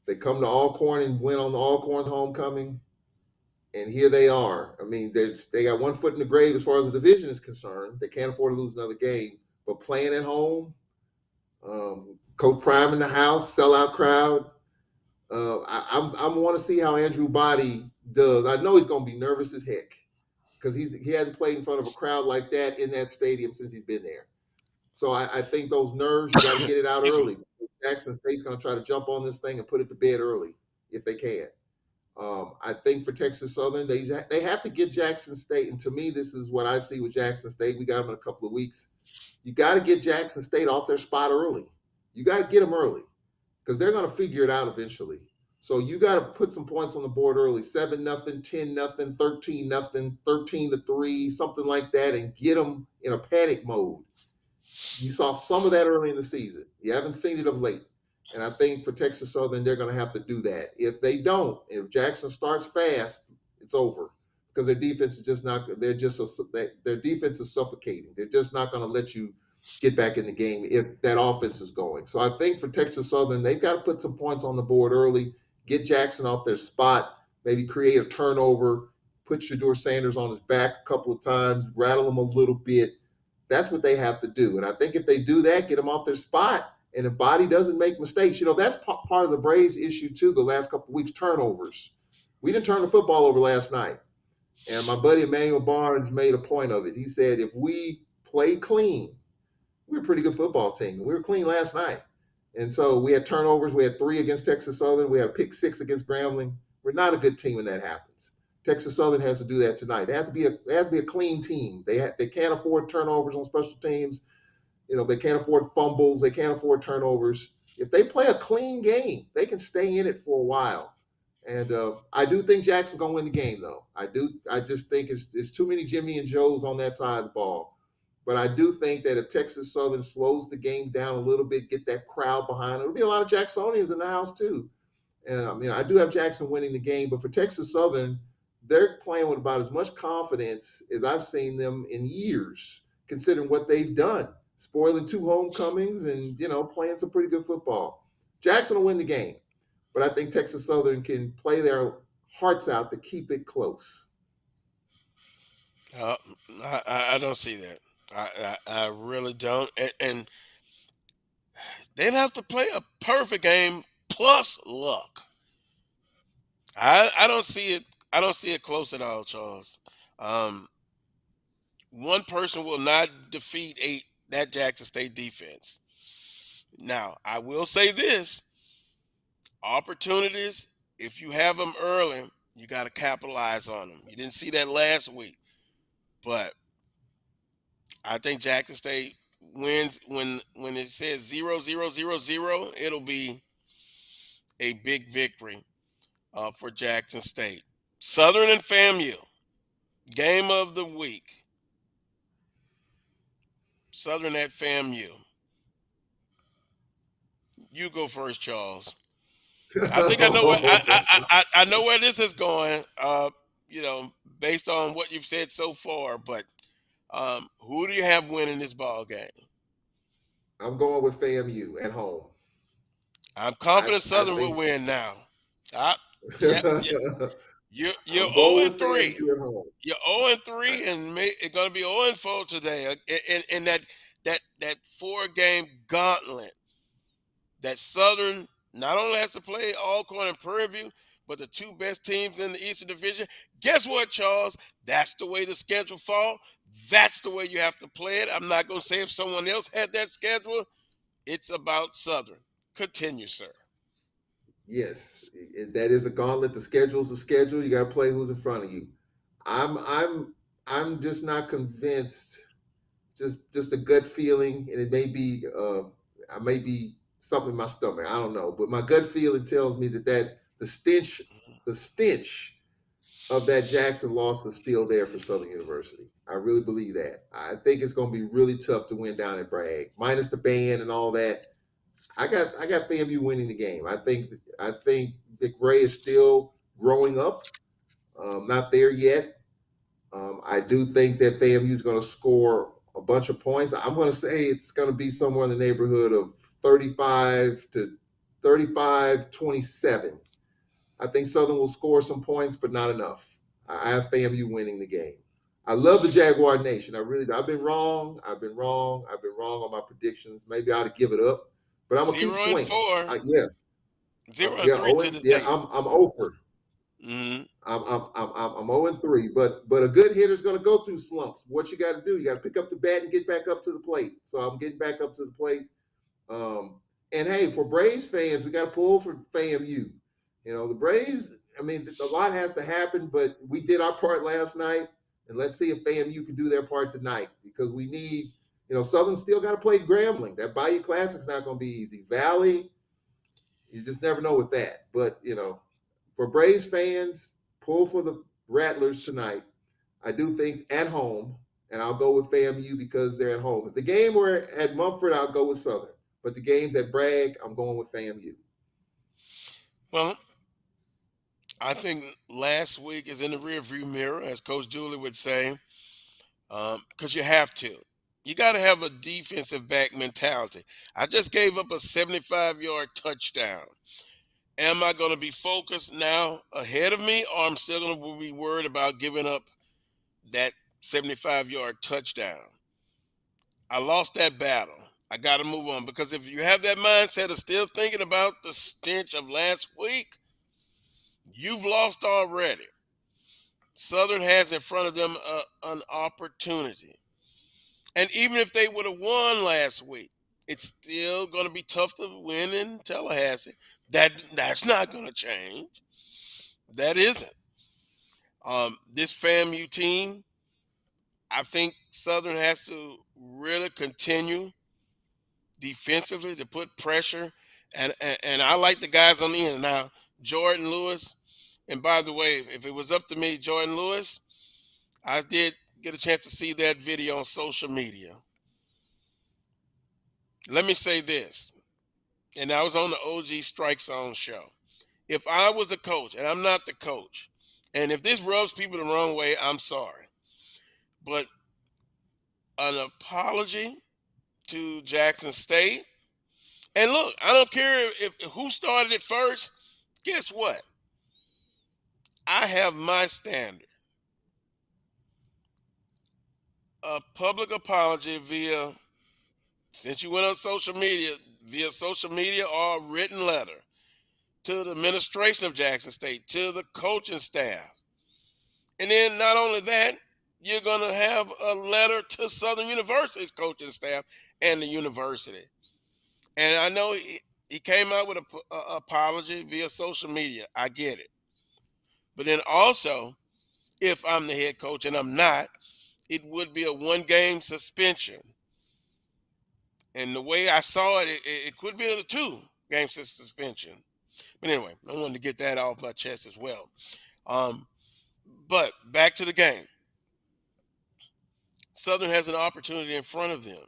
M: They come to Alcorn and win on the Alcorn's homecoming. And here they are. I mean, they got one foot in the grave as far as the division is concerned. They can't afford to lose another game. But playing at home, Coach Prime in the house, sellout crowd. I want to see how Andrew Body does. I know he's going to be nervous as heck because he hadn't played in front of a crowd like that in that stadium since he's been there. So I think those nerves, you got to get it out early. Jackson State's going to try to jump on this thing and put it to bed early if they can. I think for Texas Southern, they have to get Jackson State. And to me, this is what I see with Jackson State. We got them in a couple of weeks. You got to get Jackson State off their spot early. You got to get them early because they're going to figure it out eventually. So you got to put some points on the board early, 7-0, 10-0, 13-0, 13-3, something like that, and get them in a panic mode. You saw some of that early in the season. You haven't seen it of late. And I think for Texas Southern, they're going to have to do that. If they don't, if Jackson starts fast, it's over because their defense is just not. Their defense is suffocating. They're just not going to let you get back in the game if that offense is going. So I think for Texas Southern, they've got to put some points on the board early, get Jackson off their spot, maybe create a turnover, put Shedeur Sanders on his back a couple of times, rattle him a little bit. That's what they have to do. And I think if they do that, get them off their spot, and if Body doesn't make mistakes, that's part of the Braves issue too the last couple of weeks, turnovers. We didn't turn the football over last night. And my buddy Emmanuel Barnes made a point of it. He said, if we play clean, we're a pretty good football team. We were clean last night. And so we had turnovers. We had 3 against Texas Southern. We had a pick 6 against Grambling. We're not a good team when that happens. Texas Southern has to do that tonight. They have to be a clean team. They can't afford turnovers on special teams. They can't afford fumbles. They can't afford turnovers. If they play a clean game, they can stay in it for a while. And I do think Jackson's gonna win the game, though. I do. I just think it's too many Jimmy and Joes on that side of the ball. But I do think that if Texas Southern slows the game down a little bit, get that crowd behind it, there'll be a lot of Jacksonians in the house too. And I mean, I do have Jackson winning the game, but for Texas Southern, they're playing with about as much confidence as I've seen them in years, considering what they've done, spoiling 2 homecomings and playing some pretty good football. Jackson will win the game, but I think Texas Southern can play their hearts out to keep it close.
L: I don't see that. I really don't. And they'd have to play a perfect game plus luck. I don't see it. I don't see it close at all, Charles. Um, One person will not defeat that Jackson State defense. Now, I will say this: opportunities, if you have them early, you got to capitalize on them. You didn't see that last week, but I think Jackson State wins when it says 0-0-0-0. It'll be a big victory for Jackson State. Southern and FAMU, game of the week. Southern at FAMU. You go first, Charles. I think I know where I know where this is going. Based on what you've said so far. But who do you have winning this ball game?
M: I'm going with FAMU at home.
L: I'm confident
M: I
L: Southern will
M: think
L: win now. Yeah. You're
M: I'm
L: 0
M: going
L: and
M: with
L: 3.
M: FAMU at home.
L: You're 0 and 3, and it's going to be 0 and 4 today. In that 4-game gauntlet that Southern not only has to play Alcorn and Prairie View, but the 2 best teams in the Eastern Division. Guess what, Charles? That's the way the schedule fall. That's the way you have to play it. I'm not going to say if someone else had that schedule. It's about Southern. Continue, sir.
M: Yes, that is a gauntlet. The schedule's a schedule. You got to play who's in front of you. I'm just not convinced. Just a gut feeling, and it may be I may be something in my stomach. I don't know, but my gut feeling tells me that the stench of that Jackson loss is still there for Southern University. I really believe that. I think it's going to be really tough to win down at Bragg, minus the band and all that. I got FAMU winning the game. I think Vic Ray is still growing up, not there yet. I do think that FAMU is going to score a bunch of points. I'm going to say it's going to be somewhere in the neighborhood of 35-27. I think Southern will score some points, but not enough. I have FAMU winning the game. I love the Jaguar Nation. I really do. I've been wrong on my predictions. Maybe I ought to give it up, but I'm gonna keep
L: 0 and
M: swinging.
L: 4.
M: Yeah.
L: 0 and 3 to the date.
M: I'm over.
L: Mm-hmm.
M: I'm 0 and 3, but a good hitter's going to go through slumps. What you got to do? You got to pick up the bat and get back up to the plate. So I'm getting back up to the plate. And hey, for Braves fans, we got to pull for FAMU. The Braves. I mean, a lot has to happen, but we did our part last night, and let's see if FAMU can do their part tonight because we need. Southern still got to play Grambling. That Bayou Classic's not going to be easy. Valley, you just never know with that. But for Braves fans, pull for the Rattlers tonight. I do think at home, and I'll go with FAMU because they're at home. If the game were at Mumford, I'll go with Southern. But the game's at Bragg, I'm going with FAMU.
L: Well, I think last week is in the rearview mirror, as Coach Dooley would say, because you have to. You got to have a defensive back mentality. I just gave up a 75-yard touchdown. Am I going to be focused now ahead of me, or I'm still going to be worried about giving up that 75-yard touchdown? I lost that battle. I got to move on because if you have that mindset of still thinking about the stench of last week, you've lost already. Southern has in front of them an opportunity. And even if they would have won last week, it's still going to be tough to win in Tallahassee. That's not going to change. That isn't. This FAMU team, I think Southern has to really continue defensively to put pressure. And I like the guys on the end. Now, Jordan Lewis, and by the way, if it was up to me, Jordan Lewis, I did get a chance to see that video on social media. Let me say this, and I was on the OG Strike Zone show. If I was a coach, and I'm not the coach, and if this rubs people the wrong way, I'm sorry. But an apology to Jackson State. And look, I don't care if who started it first. Guess what? I have my standard. A public apology since you went on via social media or written letter to the administration of Jackson State, to the coaching staff. And then not only that, you're going to have a letter to Southern University's coaching staff and the university. And I know he came out with an apology via social media. I get it. But then also, if I'm the head coach, and I'm not, it would be a 1-game suspension. And the way I saw it, it could be a 2-game suspension. But anyway, I wanted to get that off my chest as well. But back to the game. Southern has an opportunity in front of them.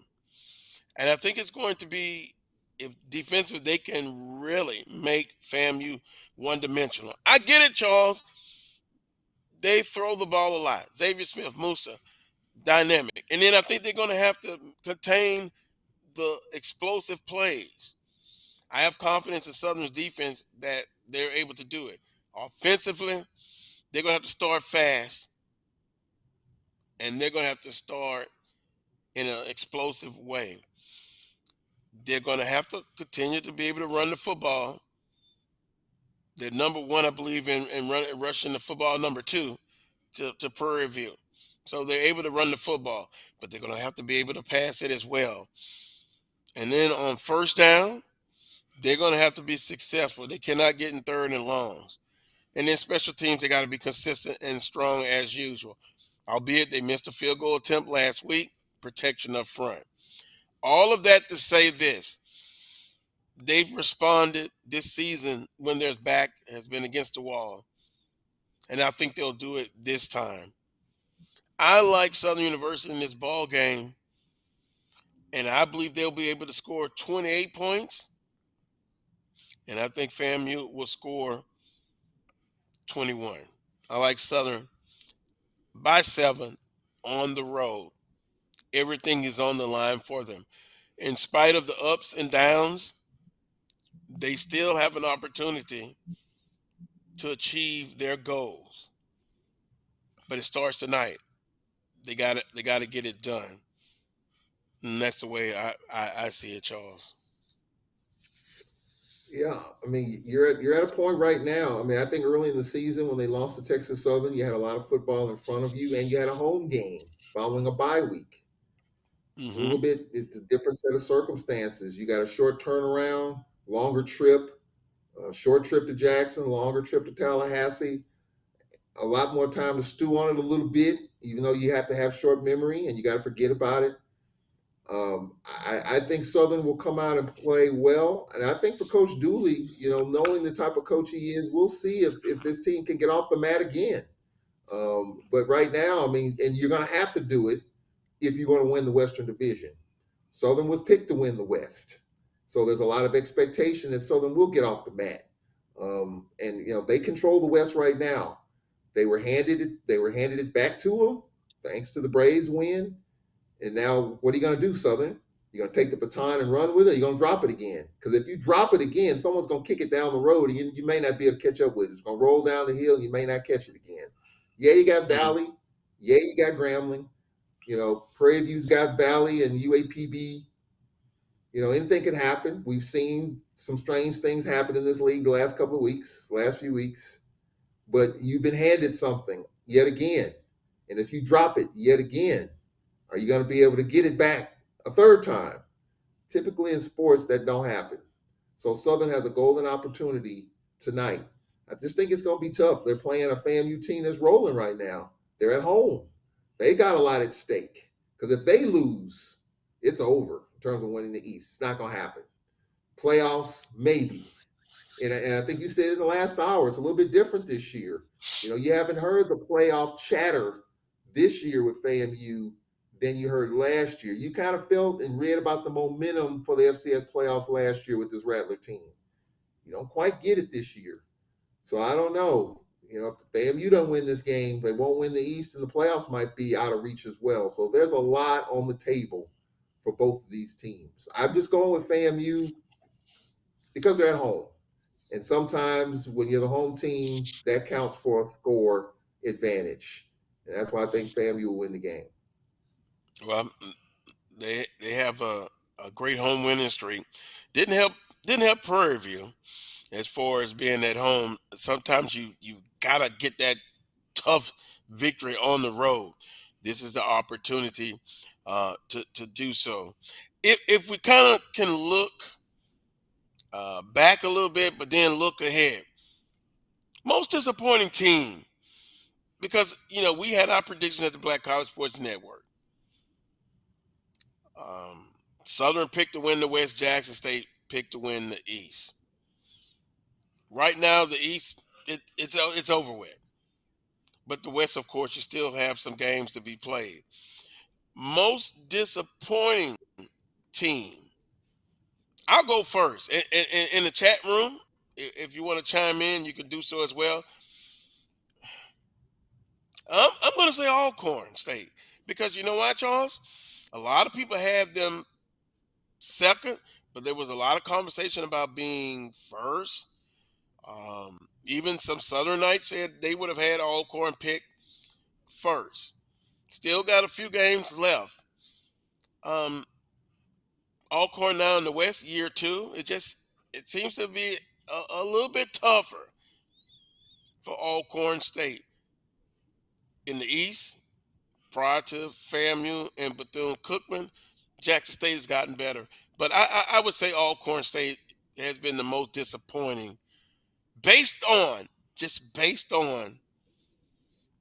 L: And I think it's going to be, if defensively, they can really make FAMU one-dimensional. I get it, Charles. They throw the ball a lot. Xavier Smith, Musa, dynamic. And then I think they're going to have to contain the explosive plays. I have confidence in Southern's defense that they're able to do it. Offensively, they're going to have to start fast. And they're going to have to start in an explosive way. They're going to have to continue to be able to run the football. They're number one, I believe, in rushing the football, number 2 to Prairie View. So they're able to run the football, but they're going to have to be able to pass it as well. And then on first down, they're going to have to be successful. They cannot get in third and longs. And then special teams, they got to be consistent and strong as usual. Albeit they missed a field goal attempt last week, protection up front. All of that to say this. They've responded this season when their back has been against the wall. And I think they'll do it this time. I like Southern University in this ball game. And I believe they'll be able to score 28 points. And I think FAMU will score 21. I like Southern by 7 on the road. Everything is on the line for them. In spite of the ups and downs, they still have an opportunity to achieve their goals. But it starts tonight. They got to get it done. And that's the way I see it, Charles.
M: Yeah, I mean, you're at a point right now. I mean, I think early in the season when they lost to Texas Southern, you had a lot of football in front of you, and you had a home game following a bye week. It's a little bit, it's a different set of circumstances. You got a short turnaround, longer trip, a short trip to Jackson, longer trip to Tallahassee, a lot more time to stew on it a little bit, even though you have to have short memory and you got to forget about it. I think Southern will come out and play well. And I think for Coach Dooley, knowing the type of coach he is, we'll see if this team can get off the mat again. But right now, I mean, and you're going to have to do it if you're going to win the Western Division. Southern was picked to win the West. So there's a lot of expectation that Southern will get off the mat. And they control the West right now. They were handed it back to them thanks to the Braves win. And now what are you going to do, Southern? You're going to take the baton and run with it, or you're going to drop it again? Because if you drop it again, someone's going to kick it down the road, and you may not be able to catch up with it. It's going to roll down the hill, and you may not catch it again. Yeah, you got Valley. Yeah, you got Grambling. Prairie View's got Valley and UAPB. Anything can happen. We've seen some strange things happen in this league the last few weeks. But you've been handed something yet again. And if you drop it yet again, are you going to be able to get it back a third time? Typically in sports, that don't happen. So Southern has a golden opportunity tonight. I just think it's going to be tough. They're playing a FAMU team that's rolling right now. They're at home. They got a lot at stake. Because if they lose, it's over. in terms of winning the East. It's not going to happen. Playoffs, maybe. And I think you said in the last hour, it's a little bit different this year. You know, you haven't heard the playoff chatter this year with FAMU than you heard last year. You kind of felt and read about the momentum for the FCS playoffs last year with this Rattler team. You don't quite get it this year. So I don't know. You know, if FAMU don't win this game, they won't win the East, and the playoffs might be out of reach as well. So there's a lot on the table for both of these teams. I'm just going with FAMU because they're at home. And sometimes when you're the home team, that counts for a score advantage. And that's why I think FAMU will win the game.
L: Well, they have a great home winning streak. Didn't help Prairie View as far as being at home. Sometimes you gotta get that tough victory on the road. This is the opportunity to do so. If we kind of can look back a little bit, but then look ahead. Most disappointing team, because you know we had our predictions at the Black College Sports Network. Southern picked to win the West. Jackson State picked to win the East. Right now, the East it's over with, but the West, of course, you still have some games to be played. Most disappointing team. I'll go first. In the chat room, if you want to chime in, you can do so as well. I'm going to say Alcorn State because you know why, Charles? A lot of people have them second, but there was a lot of conversation about being first. Even some Southernites said they would have had Alcorn picked first. Still got a few games left. Alcorn now in the West, year two. It seems to be a little bit tougher for Alcorn State. In the East, prior to FAMU and Bethune-Cookman, Jackson State has gotten better. But I would say Alcorn State has been the most disappointing based on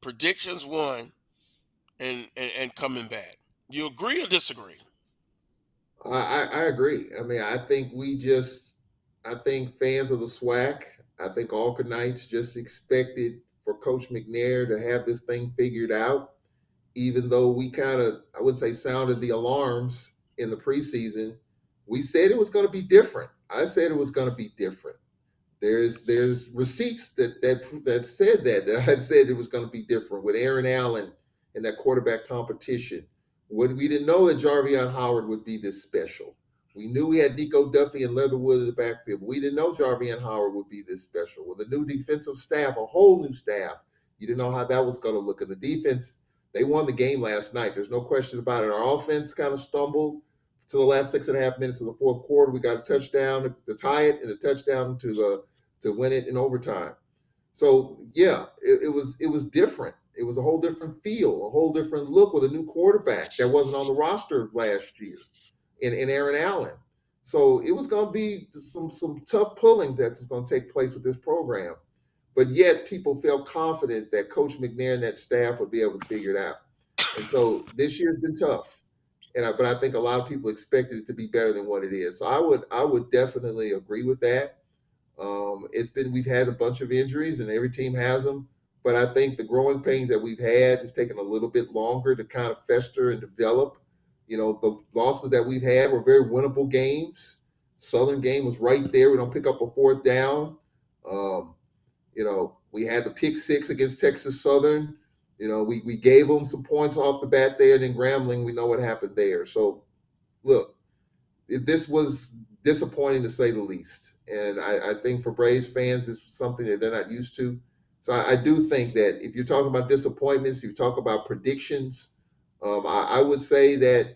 L: predictions won and coming back. You agree or disagree?
M: I agree. I mean, I think fans of the SWAC, I think Alcornites just expected for Coach McNair to have this thing figured out, even though we kind of, I would say, sounded the alarms in the preseason. We said it was going to be different. I said it was going to be different. There's receipts that said that I said it was going to be different with Aaron Allen and that quarterback competition. We didn't know that Jarvion Howard would be this special. We knew we had Nico Duffy and Leatherwood in the backfield, but we didn't know Jarvion Howard would be this special. With a new defensive staff, a whole new staff, you didn't know how that was going to look. And the defense, they won the game last night. There's no question about it. Our offense kind of stumbled to the last 6.5 minutes of the fourth quarter. We got a touchdown to tie it and a touchdown to win it in overtime. So yeah, it was different. It was a whole different feel, a whole different look with a new quarterback that wasn't on the roster last year in Aaron Allen. So it was going to be some tough pulling that's going to take place with this program. But yet people felt confident that Coach McNair and that staff would be able to figure it out. And so this year's been tough. But I think a lot of people expected it to be better than what it is. So I would definitely agree with that. We've had a bunch of injuries and every team has them, but I think the growing pains that we've had has taken a little bit longer to kind of fester and develop. You know, the losses that we've had were very winnable games. Southern game was right there. We don't pick up a fourth down. You know, we had the pick six against Texas Southern. You know, we gave them some points off the bat there, and then Grambling, we know what happened there. So, look, this was disappointing to say the least. And I think for Braves fans, this is something that they're not used to. So I do think that if you're talking about disappointments, you talk about predictions, I would say that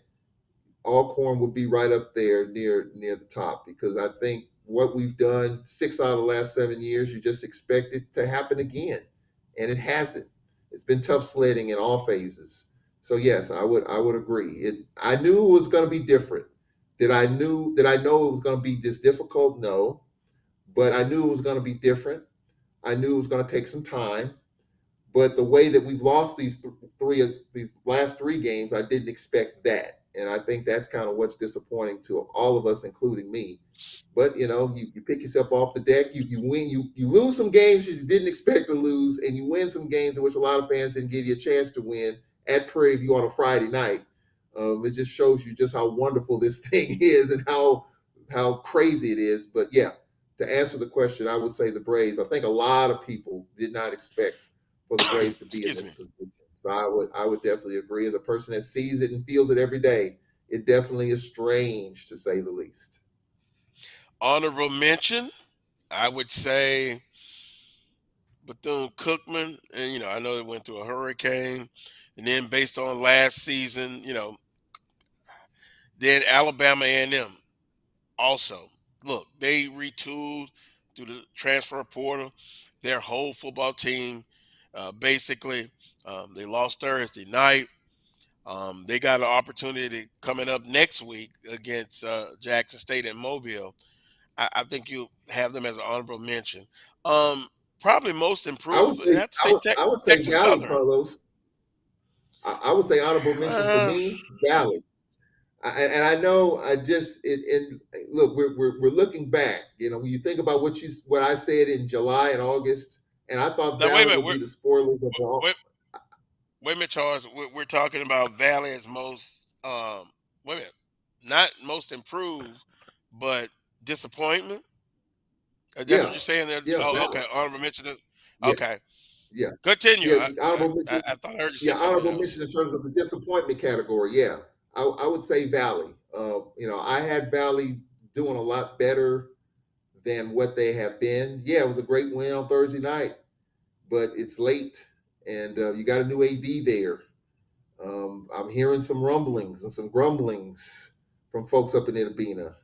M: Alcorn would be right up there near the top, because I think what we've done 6 out of the last 7 years, you just expect it to happen again. And it hasn't. It's been tough sledding in all phases. So yes, I would agree. I knew it was going to be different. Did I know it was going to be this difficult? No, but I knew it was going to be different. I knew it was going to take some time, but the way that we've lost these last three games, I didn't expect that. And I think that's kind of what's disappointing to all of us, including me. But you pick yourself off the deck. You win. You lose some games you didn't expect to lose, and you win some games in which a lot of fans didn't give you a chance to win at Prairie View on a Friday night. It just shows you just how wonderful this thing is and how crazy it is. But yeah, to answer the question, I would say the Braves. I think a lot of people did not expect for the Braves to be in this position. So I would definitely agree. As a person that sees it and feels it every day, it definitely is strange to say the least.
L: Honorable mention, I would say Bethune-Cookman, and I know they went through a hurricane, and then based on last season, then Alabama A&M also. Look, they retooled through the transfer portal. Their whole football team, basically, they lost Thursday night. They got an opportunity coming up next week against Jackson State and Mobile. I think you have them as an honorable mention. Probably most
M: I would
L: improved. I
M: say
L: have to say
M: I would say
L: Texas
M: Valley,
L: Southern.
M: Carlos. I would say honorable mention for
L: Uh,
M: me, Valley. And I know I just look, we're looking back. When you think about what I said in July and August, and I thought
L: Now wait a
M: Valley
L: minute.
M: would be the spoilers of the all.
L: Wait a minute, Charles. We're talking about Valley as most. Wait a minute, not most improved, but disappointment. That's what
M: Yeah,
L: you're saying there.
M: yeah,
L: Oh,
M: Valley.
L: okay. Honorable mention.
M: Yeah,
L: Okay.
M: yeah,
L: Continue.
M: yeah.
L: I, I
M: Honorable mention.
L: I thought I heard you say
M: Yeah,
L: something
M: honorable
L: else.
M: mention in terms of the disappointment category. Yeah, I would say Valley. I had Valley doing a lot better than what they have been. Yeah, it was a great win on Thursday night, but it's late, and you got a new AD there. I'm hearing some rumblings and some grumblings from folks up in Edabina.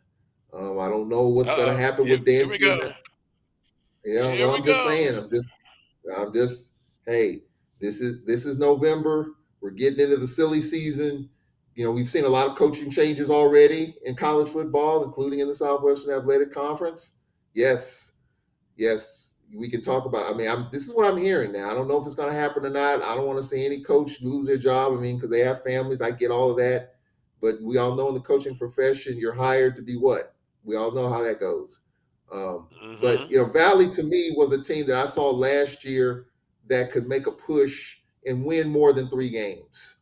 M: I don't know what's going to
L: Uh oh.
M: happen
L: Here,
M: with
L: here we
M: Dancy and
L: go.
M: that. Yeah,
L: Here
M: well,
L: we
M: I'm just
L: go.
M: saying. I'm just. Hey, this is November. We're getting into the silly season. We've seen a lot of coaching changes already in college football, including in the Southwestern Athletic Conference. Yes, we can talk about. I mean, this is what I'm hearing now. I don't know if it's going to happen or not. I don't want to see any coach lose their job. I mean, because they have families. I get all of that, but we all know in the coaching profession, you're hired to be what? We all know how that goes. But
L: Mm-hmm.
M: Valley to me was a team that I saw last year that could make a push and win more than 3 games.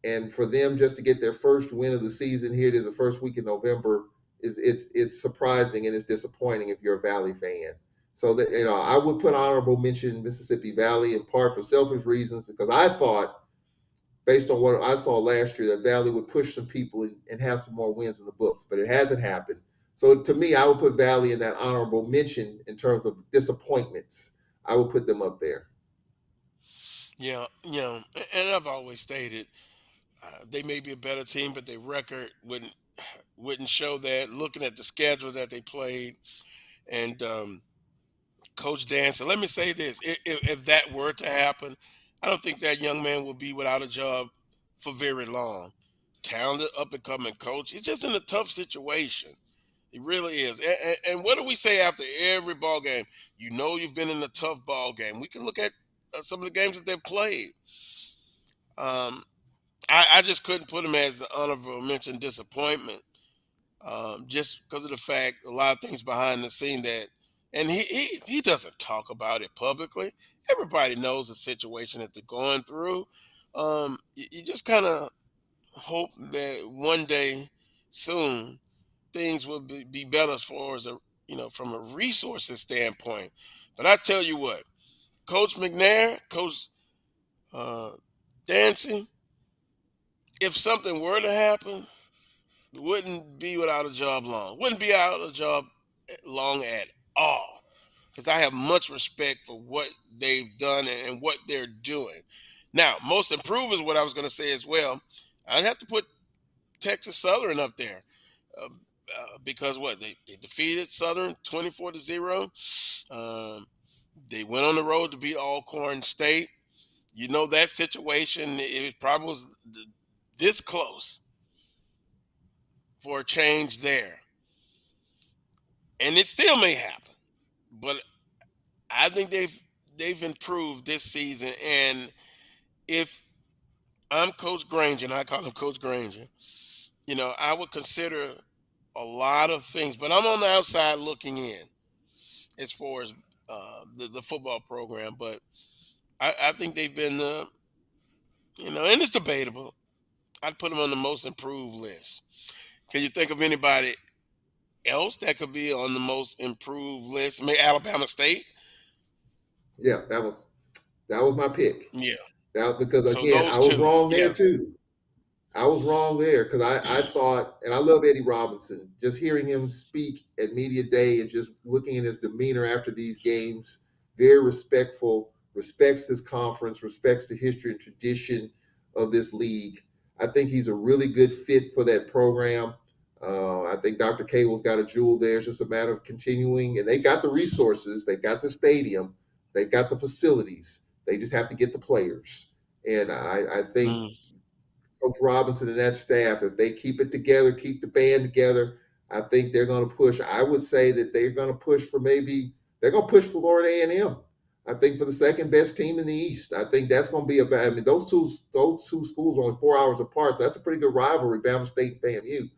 M: And for them just to get their first win of the season, here it is, the first week in November, it's surprising and it's disappointing if you're a Valley fan. So that I would put honorable mention Mississippi Valley in part for selfish reasons, because I thought, based on what I saw last year, that Valley would push some people and have some more wins in the books, but it hasn't happened. So to me, I would put Valley in that honorable mention in terms of disappointments. I would put them up there.
L: Yeah, and I've always stated they may be a better team, but their record wouldn't show that. Looking at the schedule that they played, and Coach Dancer. Let me say this: if that were to happen, I don't think that young man will be without a job for very long. Talented, up and coming coach. He's just in a tough situation. He really is. And what do we say after every ball game? You've been in a tough ball game. We can look at some of the games that they've played. Um, I just couldn't put him as an honorable mention disappointment, just because of the fact a lot of things behind the scene and he doesn't talk about it publicly. Everybody knows the situation that they're going through. You just kind of hope that one day soon things will be better as far as from a resources standpoint. But I tell you what, Coach McNair, Coach uh, Dancy, if something were to happen, wouldn't be without a job long. Wouldn't be out of a job long at all. Because I have much respect for what they've done and what they're doing. Now, most improved is what I was going to say as well. I'd have to put Texas Southern up there. Because what they defeated Southern 24-0. Um, they went on the road to beat Alcorn State. That situation, it probably was this close for a change there. And it still may happen. But I think they've improved this season. And if I'm Coach Granger, and I call him Coach Granger, I would consider a lot of things, but I'm on the outside looking in as far as the football program. But I think they've been, and it's debatable. I'd put them on the most improved list. Can you think of anybody else that could be on the most improved list? Maybe Alabama State.
M: Yeah, that was my pick.
L: Yeah.
M: That because
L: So
M: again,
L: those
M: I was
L: two.
M: wrong there
L: Yeah.
M: too. I was wrong there because I thought, and I love Eddie Robinson. Just hearing him speak at media day and just looking at his demeanor after these games, very respectful, respects this conference, respects the history and tradition of this league. I think he's a really good fit for that program. I think Dr. Cable's got a jewel there. It's just a matter of continuing, and they got the resources, they got the stadium, they got the facilities. They just have to get the players. And I think Coach Robinson and that staff, if they keep it together, keep the band together, I think they're going to push. I would say that they're going to push for they're going to push for Florida A&M. I think for the second best team in the East. I think that's going to be I mean, those two schools are only 4 hours apart, so that's a pretty good rivalry, Bama State and FAMU.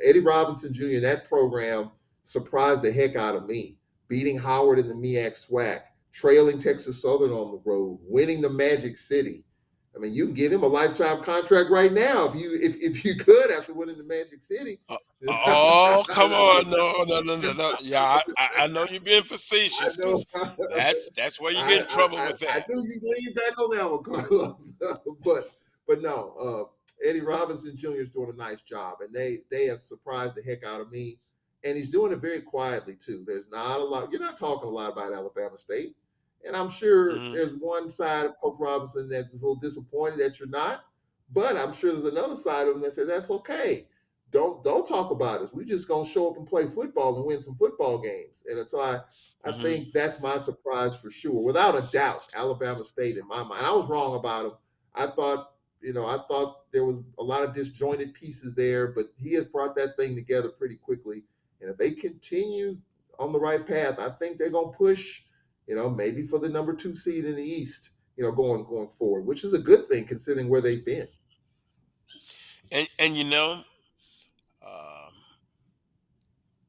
M: Eddie Robinson Jr., that program surprised the heck out of me, beating Howard in the MEAC SWAC, trailing Texas Southern on the road, winning the Magic City. I mean, you can give him a lifetime contract right now if you could after winning the Magic City.
L: Oh, come on. No. Yeah, I know you're being facetious
M: I know.
L: because that's where you get in trouble with
M: I
L: that.
M: knew you lean back on that one, Carlos. but no, Eddie Robinson Jr. is doing a nice job, and they have surprised the heck out of me. And he's doing it very quietly too. There's not a lot. You're not talking a lot about Alabama State. And I'm sure there's one side of Coach Robinson that's a little disappointed that you're not, but I'm sure there's another side of him that says that's okay. Don't talk about us. We're just gonna show up and play football and win some football games. And so I think that's my surprise for sure, without a doubt. Alabama State in my mind. I was wrong about him. I thought there was a lot of disjointed pieces there, but he has brought that thing together pretty quickly. And if they continue on the right path, I think they're gonna push. Maybe for the number 2 seed in the East, going forward, which is a good thing considering where they've been.
L: And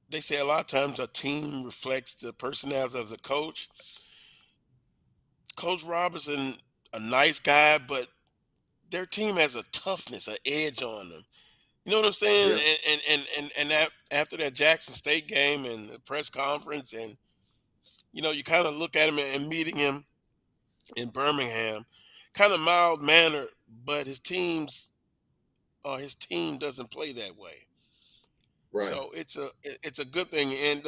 L: they say a lot of times a team reflects the personality of the coach. Coach Robinson, a nice guy, but their team has a toughness, an edge on them. You know what I'm saying?
M: Yeah.
L: And that after that Jackson State game and the press conference, and you kind of look at him and meeting him in Birmingham, kind of mild mannered, but his team doesn't play that way.
M: Right.
L: So it's a good thing. And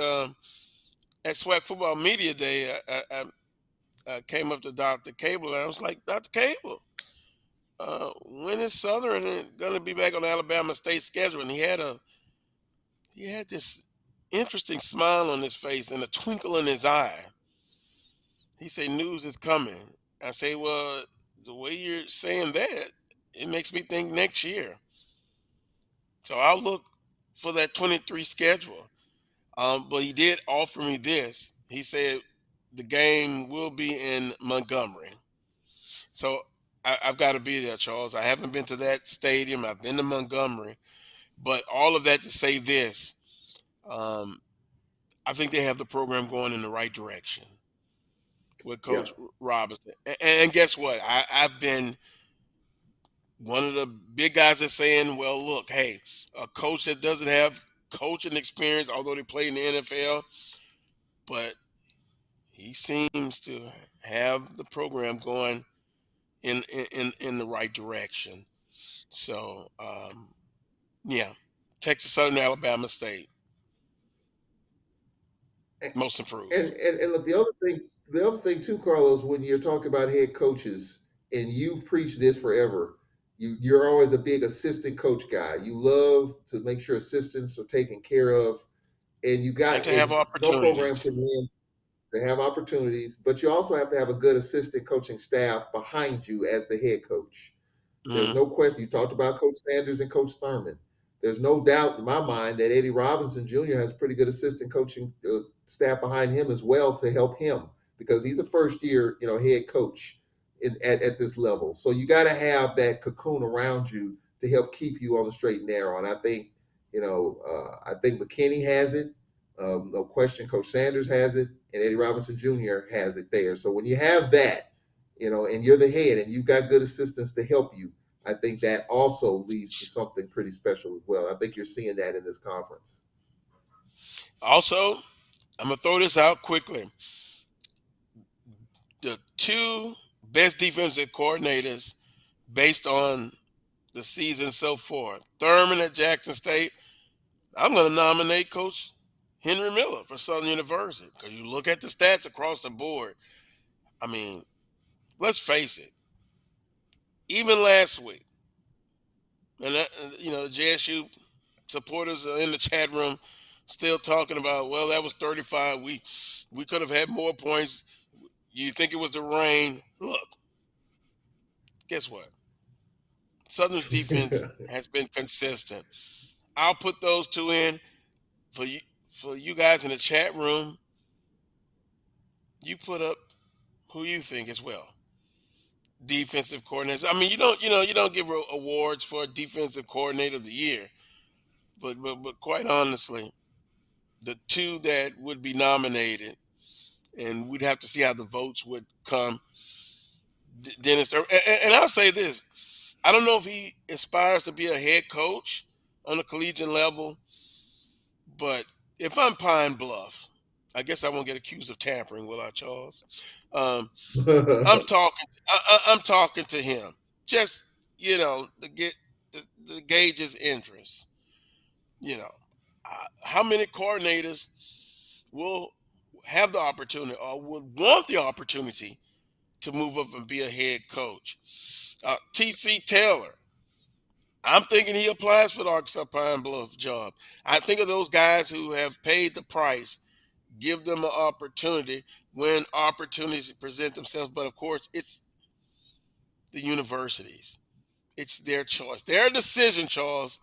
L: at SWAC Football Media Day, I came up to Dr. Cable and I was like, Dr. Cable, when is Southern going to be back on Alabama State schedule? And he had this interesting smile on his face and a twinkle in his eye. He said, news is coming. I say, well, the way you're saying that, it makes me think next year. So I'll look for that 23 schedule. But he did offer me this. He said the game will be in Montgomery. So I've got to be there, Charles. I haven't been to that stadium. I've been to Montgomery. But all of that to say this, I think they have the program going in the right direction with Coach Robinson. And guess what? I've been one of the big guys that's saying, well, look, hey, a coach that doesn't have coaching experience, although they play in the NFL, but he seems to have the program going in the right direction. So, yeah, Texas Southern, Alabama State, most improved.
M: And look, the other thing too, Carlos, when you're talking about head coaches, and you've preached this forever, you're always a big assistant coach guy. You love to make sure assistants are taken care of, and you got
L: And to have
M: no program
L: opportunities.
M: can win. They have opportunities, but you also have to have a good assistant coaching staff behind you as the head coach. There's no question. You talked about Coach Sanders and Coach Thurman. There's no doubt in my mind that Eddie Robinson Jr. has pretty good assistant coaching staff behind him as well to help him, because he's a first year, head coach at this level. So you got to have that cocoon around you to help keep you on the straight and narrow. And I think, I think McKinney has it. No question, Coach Sanders has it, and Eddie Robinson Jr. has it there. So when you have that, and you're the head and you've got good assistants to help you, I think that also leads to something pretty special as well. I think you're seeing that in this conference.
L: Also, I'm going to throw this out quickly. The two best defensive coordinators based on the season so far, Thurman at Jackson State, I'm going to nominate Coach Henry Miller for Southern University, because you look at the stats across the board. I mean, let's face it. Even last week, and the JSU supporters are in the chat room still talking about, well, that was 35. We could have had more points. You think it was the rain? Look, guess what? Southern's defense has been consistent. I'll put those two in for you guys in the chat room. You put up who you think as well. Defensive coordinators. I mean, you don't give awards for defensive coordinator of the year, but quite honestly, the two that would be nominated, and we'd have to see how the votes would come. Dennis, and I'll say this: I don't know if he aspires to be a head coach on the collegiate level, but if I'm Pine Bluff, I guess I won't get accused of tampering, will I, Charles? I'm talking to him, just to get the gauge his interest. How many coordinators will have the opportunity or would want the opportunity to move up and be a head coach? T.C. Taylor, I'm thinking he applies for the Arkansas Pine Bluff job. I think of those guys who have paid the price, give them an opportunity when opportunities present themselves. But of course, it's the universities. It's their choice, their decision, Charles,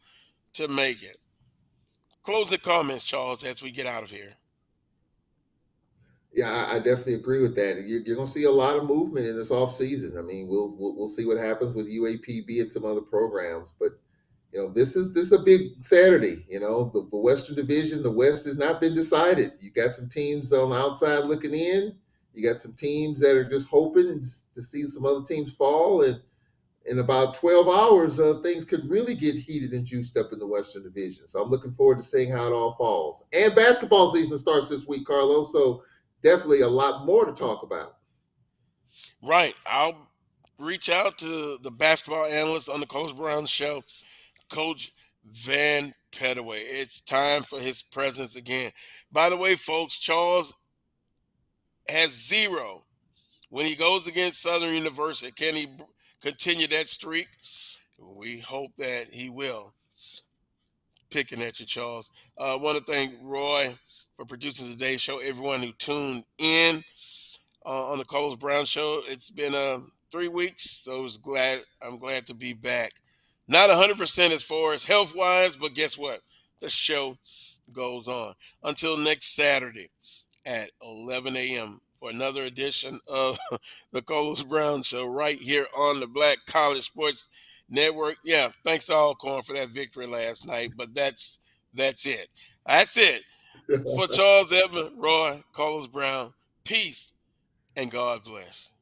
L: to make it. Closing comments, Charles, as we get out of here.
M: Yeah, I definitely agree with that. You're going to see a lot of movement in this offseason. I mean, we'll see what happens with UAPB and some other programs, but this is a big Saturday. The Western Division, the West has not been decided. You got some teams on the outside looking in. You got some teams that are just hoping to see some other teams fall, and in about 12 hours, things could really get heated and juiced up in the Western Division. So I'm looking forward to seeing how it all falls. And basketball season starts this week, Carlos. So definitely a lot more to talk about.
L: Right. I'll reach out to the basketball analyst on the Coach Brown Show, Coach Van Pettaway. It's time for his presence again. By the way, folks, Charles has 0 when he goes against Southern University. Can he continue that streak? We hope that he will. Picking at you, Charles. I want to thank Roy for producing today's show, everyone who tuned in on the Carlos Brown Show. It's been 3 weeks, so I'm glad to be back. Not 100% as far as health-wise, but guess what? The show goes on. Until next Saturday at 11 a.m. for another edition of the Carlos Brown Show right here on the Black College Sports Network. Yeah, thanks to Alcorn for that victory last night, but that's it. That's it. For Charles Edmond, Roy, Carlos Brown, peace and God bless.